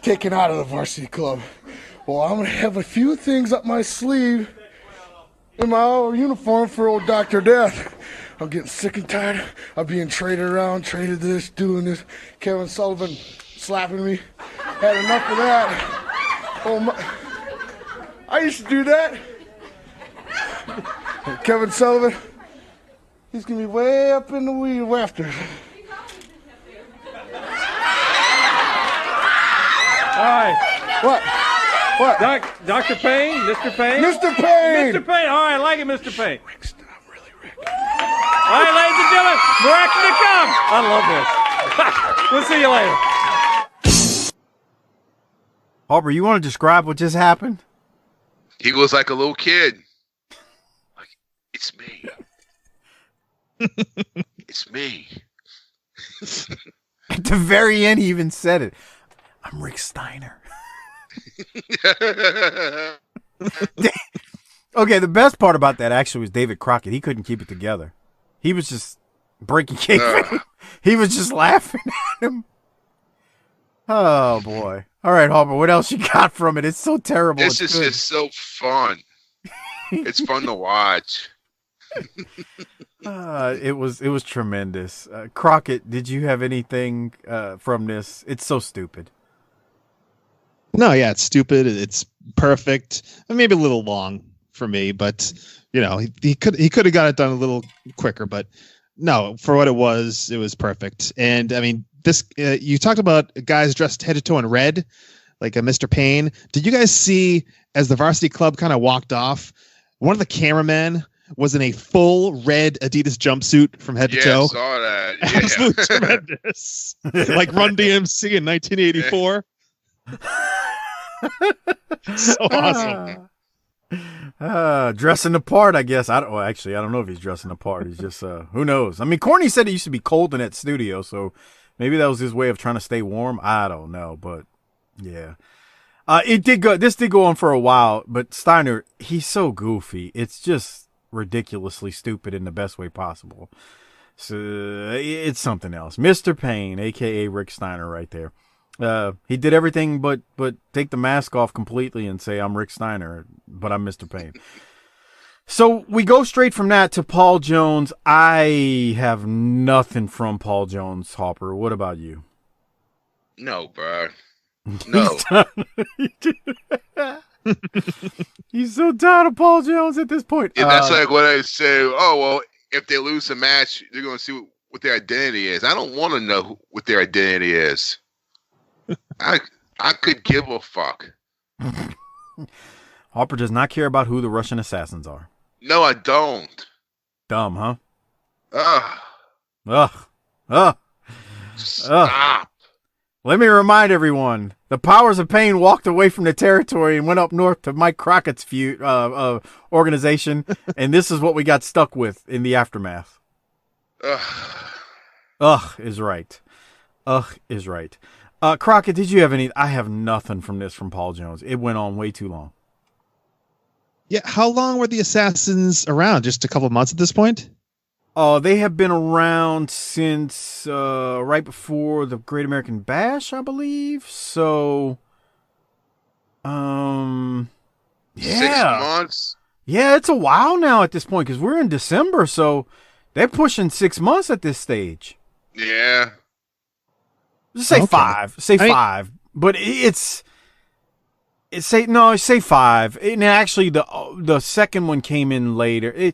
taken out of the varsity club. Well, I'm going to have a few things up my sleeve in my old uniform for old Dr. Death. I'm getting sick and tired of being traded around, traded this, doing this. Kevin Sullivan slapping me. Had enough of that. Oh my. I used to do that. Kevin Sullivan, he's going to be way up in the rafters. All right. What? Dr. Payne? Mr. Payne? Mr. Payne! Mr. Payne. All right, I like it, Mr. Payne. I'm really Rick. All right, ladies and gentlemen, miracle to come. I love this. We'll see you later. Harper, you want to describe what just happened? He was like a little kid. Like, it's me. It's me. At the very end, he even said it. I'm Rick Steiner. Okay, the best part about that actually was David Crockett. He couldn't keep it together. He was just breaking kayfabe. He was just laughing at him. Oh, boy. All right, Harper, what else you got from it? It's so terrible. This is just so fun. It's fun to watch. It was tremendous. Crockett, did you have anything from this? It's so stupid. No, yeah, it's stupid. It's perfect. Maybe a little long for me, but you know, he could have got it done a little quicker. But no, for what it was perfect. And I mean, this you talked about guys dressed head to toe in red, like a Mr. Payne. Did you guys see as the varsity club kind of walked off? One of the cameramen was in a full red Adidas jumpsuit from head to toe. I saw that. Yeah. Absolutely tremendous. Like Run DMC in 1984. So awesome. Dressing the part, I guess. I don't know if he's dressing the part. He's just who knows? I mean, Corny said it used to be cold in that studio, so maybe that was his way of trying to stay warm. I don't know, but yeah. This did go on for a while, but Steiner, he's so goofy. It's just ridiculously stupid in the best way possible. So it's something else. Mr. Payne, aka Rick Steiner, right there. He did everything but take the mask off completely and say, I'm Rick Steiner, but I'm Mr. Payne. So we go straight from that to Paul Jones. I have nothing from Paul Jones, Harper. What about you? No, bro. No. He's so tired of Paul Jones at this point. Yeah, that's like what I say. Oh, well, if they lose a match, they're going to see what their identity is. I don't want to know what their identity is. I could give a fuck. Harper does not care about who the Russian assassins are. No, I don't. Dumb, huh? Ugh. Stop. Let me remind everyone, the Powers of Pain walked away from the territory and went up north to Mike Crockett's organization, and this is what we got stuck with in the aftermath. Ugh is right. Ugh is right. Crockett, did you have any? I have nothing from Paul Jones. It went on way too long. Yeah, how long were the Assassins around? Just a couple of months at this point? They have been around since right before the Great American Bash, I believe. So, yeah. 6 months? Yeah, it's a while now at this point because we're in December, so they're pushing 6 months at this stage. Yeah. Just say 5. Say 5. But say 5. And actually, the second one came in later.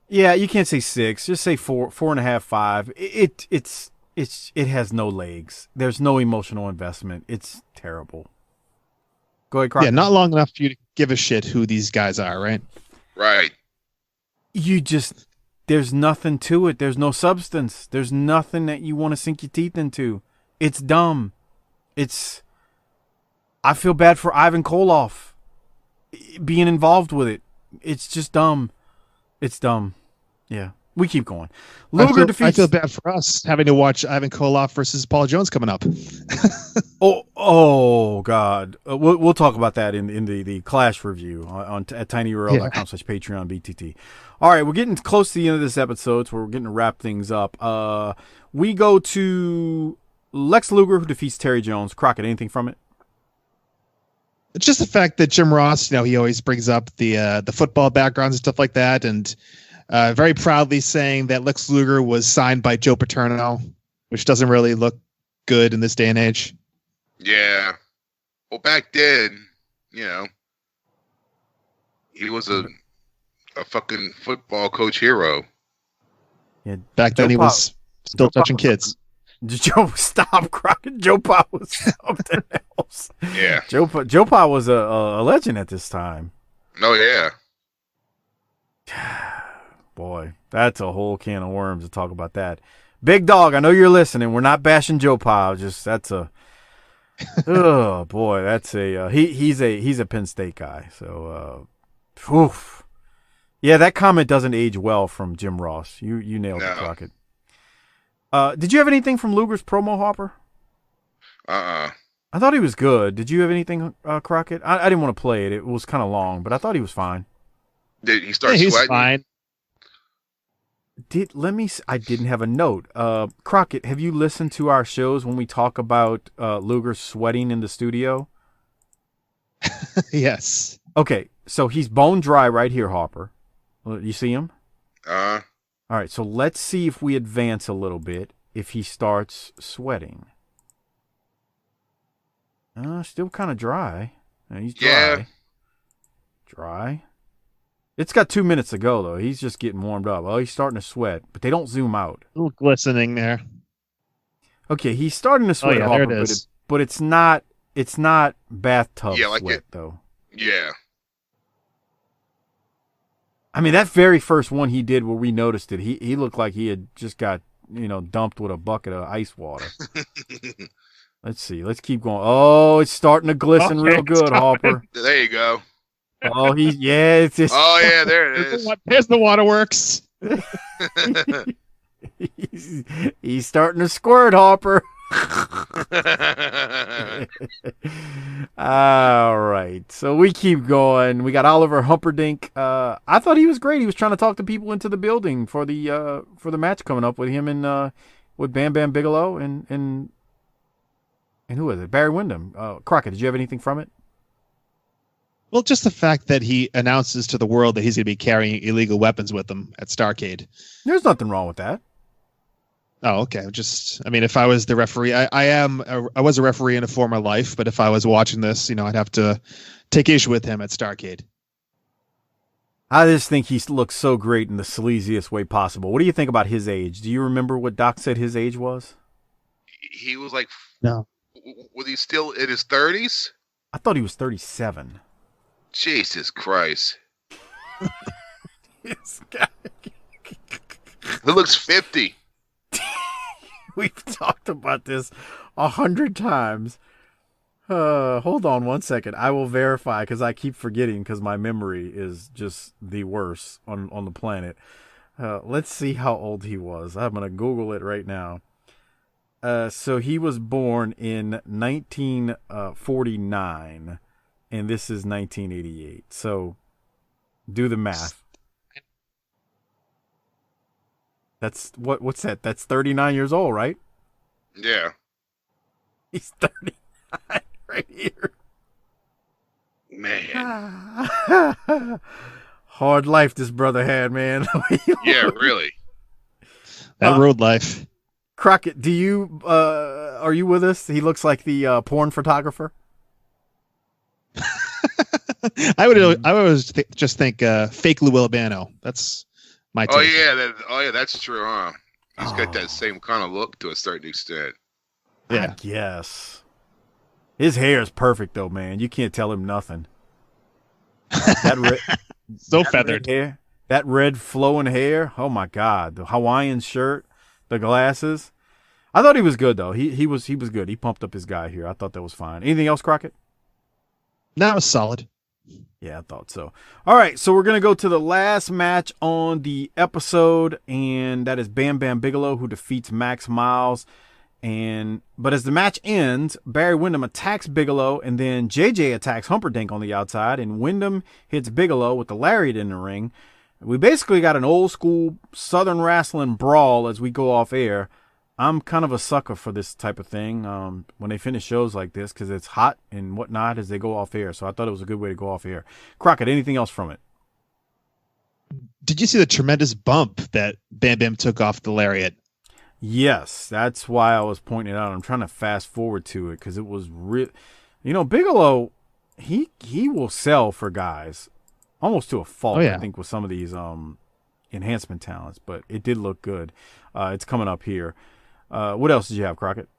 Yeah, you can't say 6. Just say 4, 4.5, 5. It has no legs. There's no emotional investment. It's terrible. Go ahead, Crockett. Yeah, not long enough for you to give a shit who these guys are, right? Right. There's nothing to it. There's no substance. There's nothing that you want to sink your teeth into. It's dumb. I feel bad for Ivan Koloff being involved with it. It's just dumb. It's dumb. Yeah. We keep going. Luger defeats. I feel bad for us having to watch Ivan Koloff versus Paul Jones coming up. Oh God. We'll talk about that in the Clash review at tinyurl.com/Patreon BTT. All right, we're getting close to the end of this episode, so we're getting to wrap things up. We go to Lex Luger, who defeats Terry Jones. Crockett, anything from it? It's just the fact that Jim Ross, he always brings up the football backgrounds and stuff like that, and very proudly saying that Lex Luger was signed by Joe Paterno, which doesn't really look good in this day and age. Yeah. Well, back then, he was a fucking football coach hero. Yeah. Back then he was still touching kids. Joe, stop, Crockett. Joe Pa was something else. Yeah. Joe Pa was a legend at this time. Oh, yeah. Boy, that's a whole can of worms to talk about that. Big Dog, I know you're listening. We're not bashing Joe Pa. Oh boy, that's he's a Penn State guy. So, oof. Yeah, that comment doesn't age well from Jim Ross. You nailed it, Crockett. Did you have anything from Luger's promo, Harper? I thought he was good. Did you have anything, Crockett? I didn't want to play it. It was kind of long, but I thought he was fine. Did he start sweating? He's fine. I didn't have a note. Crockett, have you listened to our shows when we talk about Luger sweating in the studio? Yes. Okay, so he's bone dry right here, Harper. You see him? All right, so let's see if we advance a little bit if he starts sweating. Still kind of dry. He's dry. Yeah. Dry. It's got 2 minutes to go, though. He's just getting warmed up. Oh, he's starting to sweat, but they don't zoom out. A little glistening there. Okay, he's starting to sweat, Harper, there it is. But it's not bathtub sweat, though. Yeah. I mean, that very first one he did where we noticed it, he looked like he had just got, dumped with a bucket of ice water. Let's see. Let's keep going. Oh, it's starting to glisten real good, Harper. There you go. Oh, it's just... Oh, yeah, there it is. There's the waterworks. he's starting to squirt, Harper. All right, so we keep going. We got Oliver Humperdinck. I thought he was great. He was trying to talk the people into the building for the match coming up with him and with Bam Bam Bigelow and who is it? Barry Windham. Crockett, did you have anything from it? Well, just the fact that he announces to the world that he's going to be carrying illegal weapons with him at Starrcade. There's nothing wrong with that. Oh, okay. If I was the referee, I was a referee in a former life, but if I was watching this, I'd have to take issue with him at Starrcade. I just think he looks so great in the sleaziest way possible. What do you think about his age? Do you remember what Doc said his age was? He was like... No. Was he still in his 30s? I thought he was 37. Jesus Christ. This guy. He looks 50. We've talked about this 100 times. Hold on one second. I will verify because I keep forgetting because my memory is just the worst on the planet. Let's see how old he was. I'm going to Google it right now. So he was born in 1949, and this is 1988. So do the math. That's what's that? That's 39 years old, right? Yeah. He's 39 right here. Man. Hard life this brother had, man. Yeah, really. That road life. Crockett, do you are you with us? He looks like the porn photographer. I would just think fake Lou Albano. That's my take. Oh yeah, that's true, huh? He's got that same kind of look to a certain extent. Yeah. I guess. His hair is perfect though, man. You can't tell him nothing. So feathered. Hair, that red flowing hair. Oh my God. The Hawaiian shirt, the glasses. I thought he was good though. He was good. He pumped up his guy here. I thought that was fine. Anything else, Crockett? That was solid. Yeah, I thought so. All right, so we're going to go to the last match on the episode, and that is Bam Bam Bigelow, who defeats Max Miles. But as the match ends, Barry Windham attacks Bigelow, and then JJ attacks Humperdinck on the outside, and Windham hits Bigelow with the lariat in the ring. We basically got an old school Southern wrestling brawl as we go off air. I'm kind of a sucker for this type of thing when they finish shows like this because it's hot and whatnot as they go off air. So I thought it was a good way to go off air. Crockett, anything else from it? Did you see the tremendous bump that Bam Bam took off the lariat? Yes, that's why I was pointing it out. I'm trying to fast forward to it because it was real. You know, Bigelow, he will sell for guys almost to a fault, I think, with some of these enhancement talents. But it did look good. It's coming up here. What else did you have, Crockett?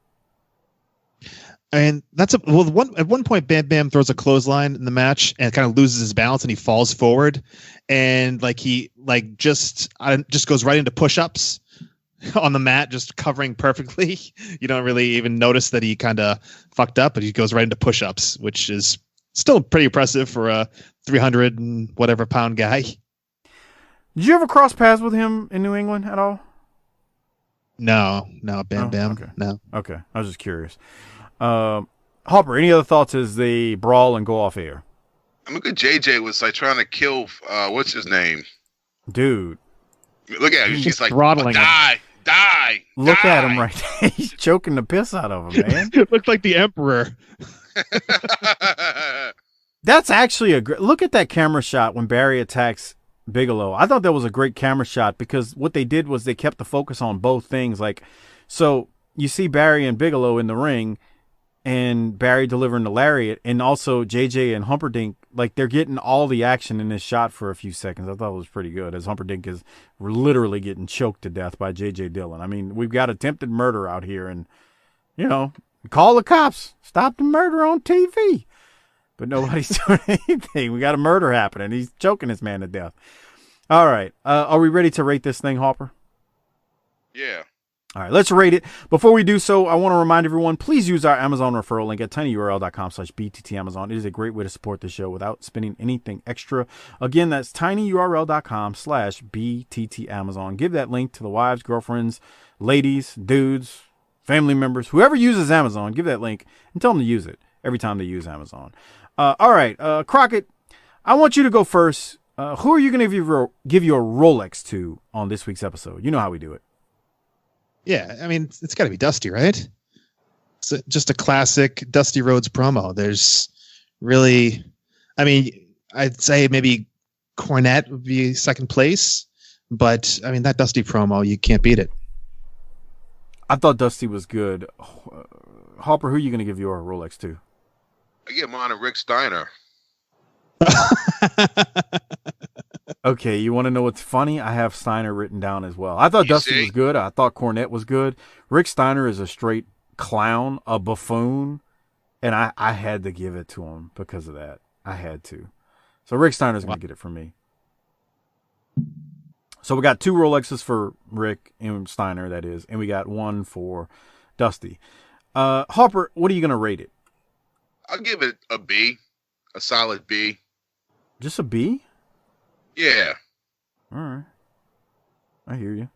And at one point, Bam Bam throws a clothesline in the match and kind of loses his balance and he falls forward, and he just goes right into push-ups on the mat, just covering perfectly. You don't really even notice that he kind of fucked up, but he goes right into push-ups, which is still pretty impressive for a 300 and whatever pound guy. Did you ever cross paths with him in New England at all? No, Bam Bam. Okay. No. Okay, I was just curious. Harper, any other thoughts as they brawl and go off air? I mean, good JJ was trying to kill what's his name? Dude. Look at him. He's like throttling die. Look at him right there. He's choking the piss out of him, man. It looked like the Emperor. That's actually look at that camera shot when Barry attacks Bigelow. I thought that was a great camera shot because what they did was they kept the focus on both things. So you see Barry and Bigelow in the ring and Barry delivering the lariat, and also JJ and Humperdinck, they're getting all the action in this shot for a few seconds. I thought it was pretty good as Humperdinck is literally getting choked to death by JJ Dillon. I mean, we've got attempted murder out here, and, call the cops. Stop the murder on TV. But nobody's doing anything. We got a murder happening. He's choking this man to death. All right. Are we ready to rate this thing, Harper? Yeah. All right, let's rate it. Before we do so, I want to remind everyone, please use our Amazon referral link at tinyurl.com/bttamazon. It is a great way to support the show without spending anything extra. Again, that's tinyurl.com/bttamazon. Give that link to the wives, girlfriends, ladies, dudes, family members, whoever uses Amazon, give that link and tell them to use it every time they use Amazon. All right, Crockett, I want you to go first. Who are you going to give your Rolex to on this week's episode? You know how we do it. Yeah, I mean, it's got to be Dusty, right? It's just a classic Dusty Rhodes promo. There's really, I'd say maybe Cornette would be second place, but that Dusty promo, you can't beat it. I thought Dusty was good. Harper, who are you going to give your Rolex to? I give mine to Rick Steiner. Okay, you want to know what's funny? I have Steiner written down as well. I thought Dusty was good. I thought Cornette was good. Rick Steiner is a straight clown, a buffoon, and I had to give it to him because of that. I had to. So Rick Steiner's going to get it from me. So we got 2 Rolexes for Rick and Steiner, that is, and we got 1 for Dusty. Harper, what are you going to rate it? I'll give it a B, a solid B. Just a B? Yeah. All right. I hear you.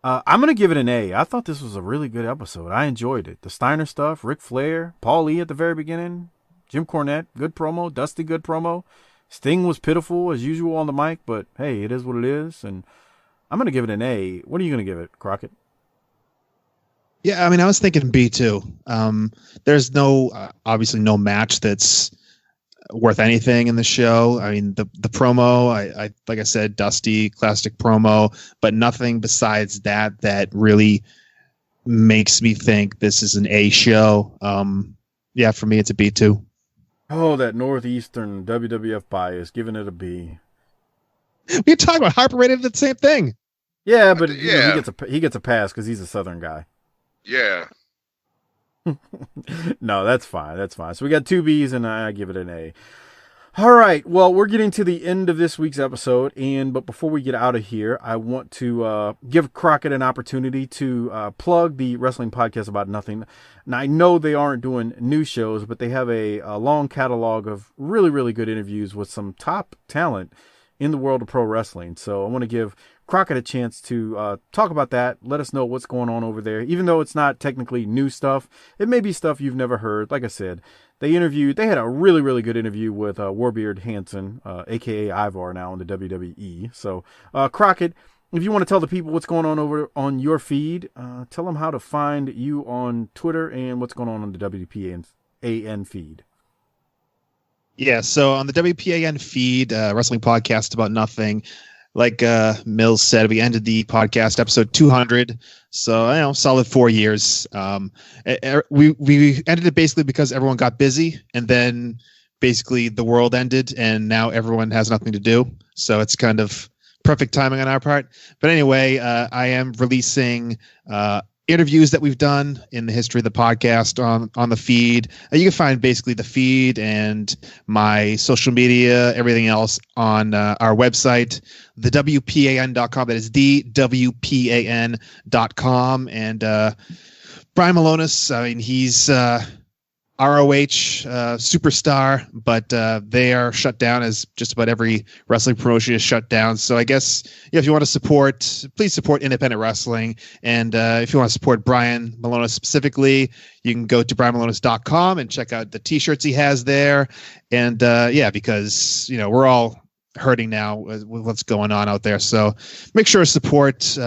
I'm going to give it an A. I thought this was a really good episode. I enjoyed it. The Steiner stuff, Ric Flair, Paul E. at the very beginning, Jim Cornette, good promo, Dusty, good promo. Sting was pitiful as usual on the mic, but hey, it is what it is. And I'm going to give it an A. What are you going to give it, Crockett? Yeah, I mean, I was thinking B too. There's obviously no match that's worth anything in the show. I mean, the promo, I like I said, Dusty, classic promo, but nothing besides that really makes me think this is an A show. Yeah, for me, it's a B too. Oh, that Northeastern WWF bias, giving it a B. We talking about Harper rated the same thing. Yeah, but you know, he gets a pass because he's a Southern guy. Yeah. No, that's fine. That's fine. So we got 2 B's and I give it an A. All right. Well, we're getting to the end of this week's episode. But before we get out of here, I want to give Crockett an opportunity to plug the Wrestling Podcast About Nothing. Now, I know they aren't doing new shows, but they have a long catalog of really, really good interviews with some top talent in the world of pro wrestling. So I want to give Crockett a chance to talk about that. Let us know what's going on over there. Even though it's not technically new stuff, it may be stuff you've never heard. Like I said, they had a really, really good interview with Warbeard Hansen, a.k.a. Ivar now in the WWE. So, Crockett, if you want to tell the people what's going on over on your feed, tell them how to find you on Twitter and what's going on the WPAN feed. Yeah, so on the WPAN feed, Wrestling Podcast About Nothing, like Mills said, we ended the podcast episode 200, so solid 4 years. We ended it basically because everyone got busy, and then basically the world ended, and now everyone has nothing to do. So it's kind of perfect timing on our part. But anyway, I am releasing interviews that we've done in the history of the podcast on the feed. You can find basically the feed and my social media, everything else on our website, thewpan.com. That is thewpan.com. And Brian Malonis, I mean, he's ROH superstar, but they are shut down, as just about every wrestling promotion is shut down. So I guess if you want to support, please support independent wrestling. And if you want to support Brian Malonis specifically, you can go to brianmalonis.com and check out the t-shirts he has there. And because we're all hurting now with what's going on out there. So make sure to support,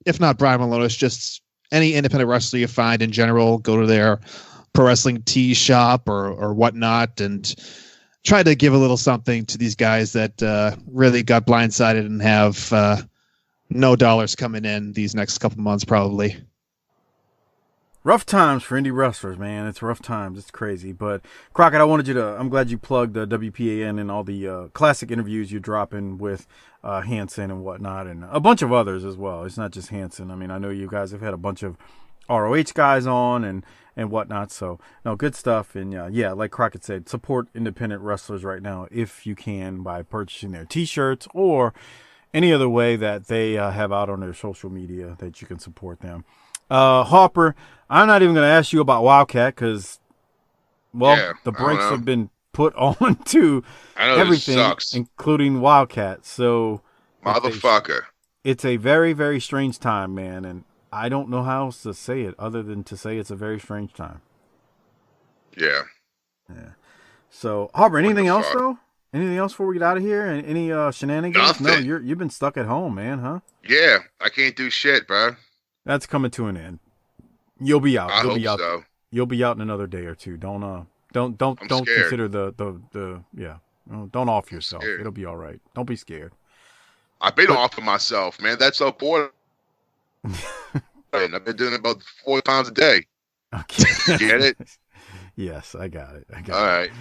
if not Brian Malonis, just any independent wrestler you find in general. Go to their pro wrestling tee shop or whatnot, and try to give a little something to these guys that really got blindsided and have no dollars coming in these next couple months, probably. Rough times for indie wrestlers, man. It's rough times. It's crazy. But Crockett, I'm glad you plugged the WPAN and all the classic interviews you're dropping with Hansen and whatnot, and a bunch of others as well. It's not just Hansen. I mean, I know you guys have had a bunch of ROH guys on and whatnot. So, no, good stuff. And like Crockett said, support independent wrestlers right now if you can by purchasing their t-shirts or any other way that they have out on their social media that you can support them. Harper, I'm not even going to ask you about Wildcat because, the brakes have been put on to everything, including Wildcat. So, motherfucker, it's a very, very strange time, man. And I don't know how else to say it other than to say it's a very strange time. Yeah. So, Harper, anything else, though? Anything else before we get out of here? And any shenanigans? Nothing. No, you've been stuck at home, man, huh? Yeah, I can't do shit, bro. That's coming to an end. You'll be out. I hope so. You'll be out in another day or two. Don't consider the don't off yourself. It'll be all right. Don't be scared. I've been off of myself, man. That's so boring. I've been doing it about 4 times a day. Okay. Get it? Yes, I got it. All right.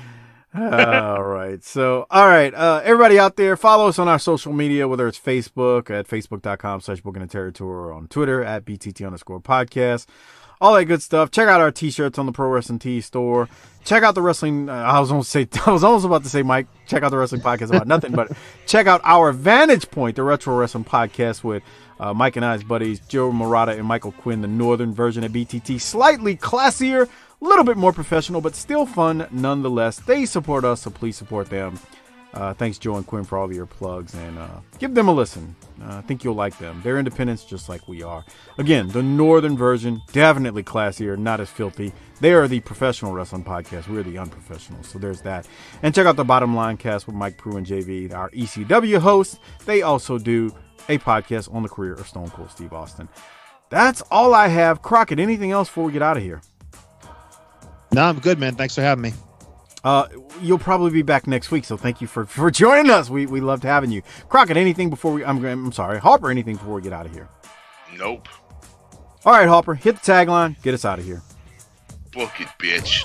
All right. So, everybody out there, follow us on our social media, whether it's Facebook at facebook.com/bookintheterritory, or on Twitter at BTT_podcast. All that good stuff. Check out our t-shirts on the Pro Wrestling Tee store. Check out the wrestling. I was almost about to say, Mike, check out the Wrestling Podcast About Nothing, but check out our Vantage Point, the Retro Wrestling Podcast with Mike and I's buddies, Joe Murata and Michael Quinn, the northern version of BTT. Slightly classier, a little bit more professional, but still fun nonetheless. They support us, so please support them. Thanks, Joe and Quinn, for all of your plugs, and give them a listen. I think you'll like them. They're independents just like we are. Again, the northern version, definitely classier, not as filthy. They are the professional wrestling podcast. We're the unprofessional, so there's that. And check out the Bottom Line Cast with Mike Prue and JV, our ECW hosts. They also do a podcast on the career of Stone Cold Steve Austin. That's all I have. Crockett, anything else before we get out of here? No, I'm good, man. Thanks for having me. You'll probably be back next week, so thank you for joining us. We loved having you. Crockett, anything before we... I'm sorry. Harper, anything before we get out of here? Nope. All right, Harper, hit the tagline. Get us out of here. Book it, bitch.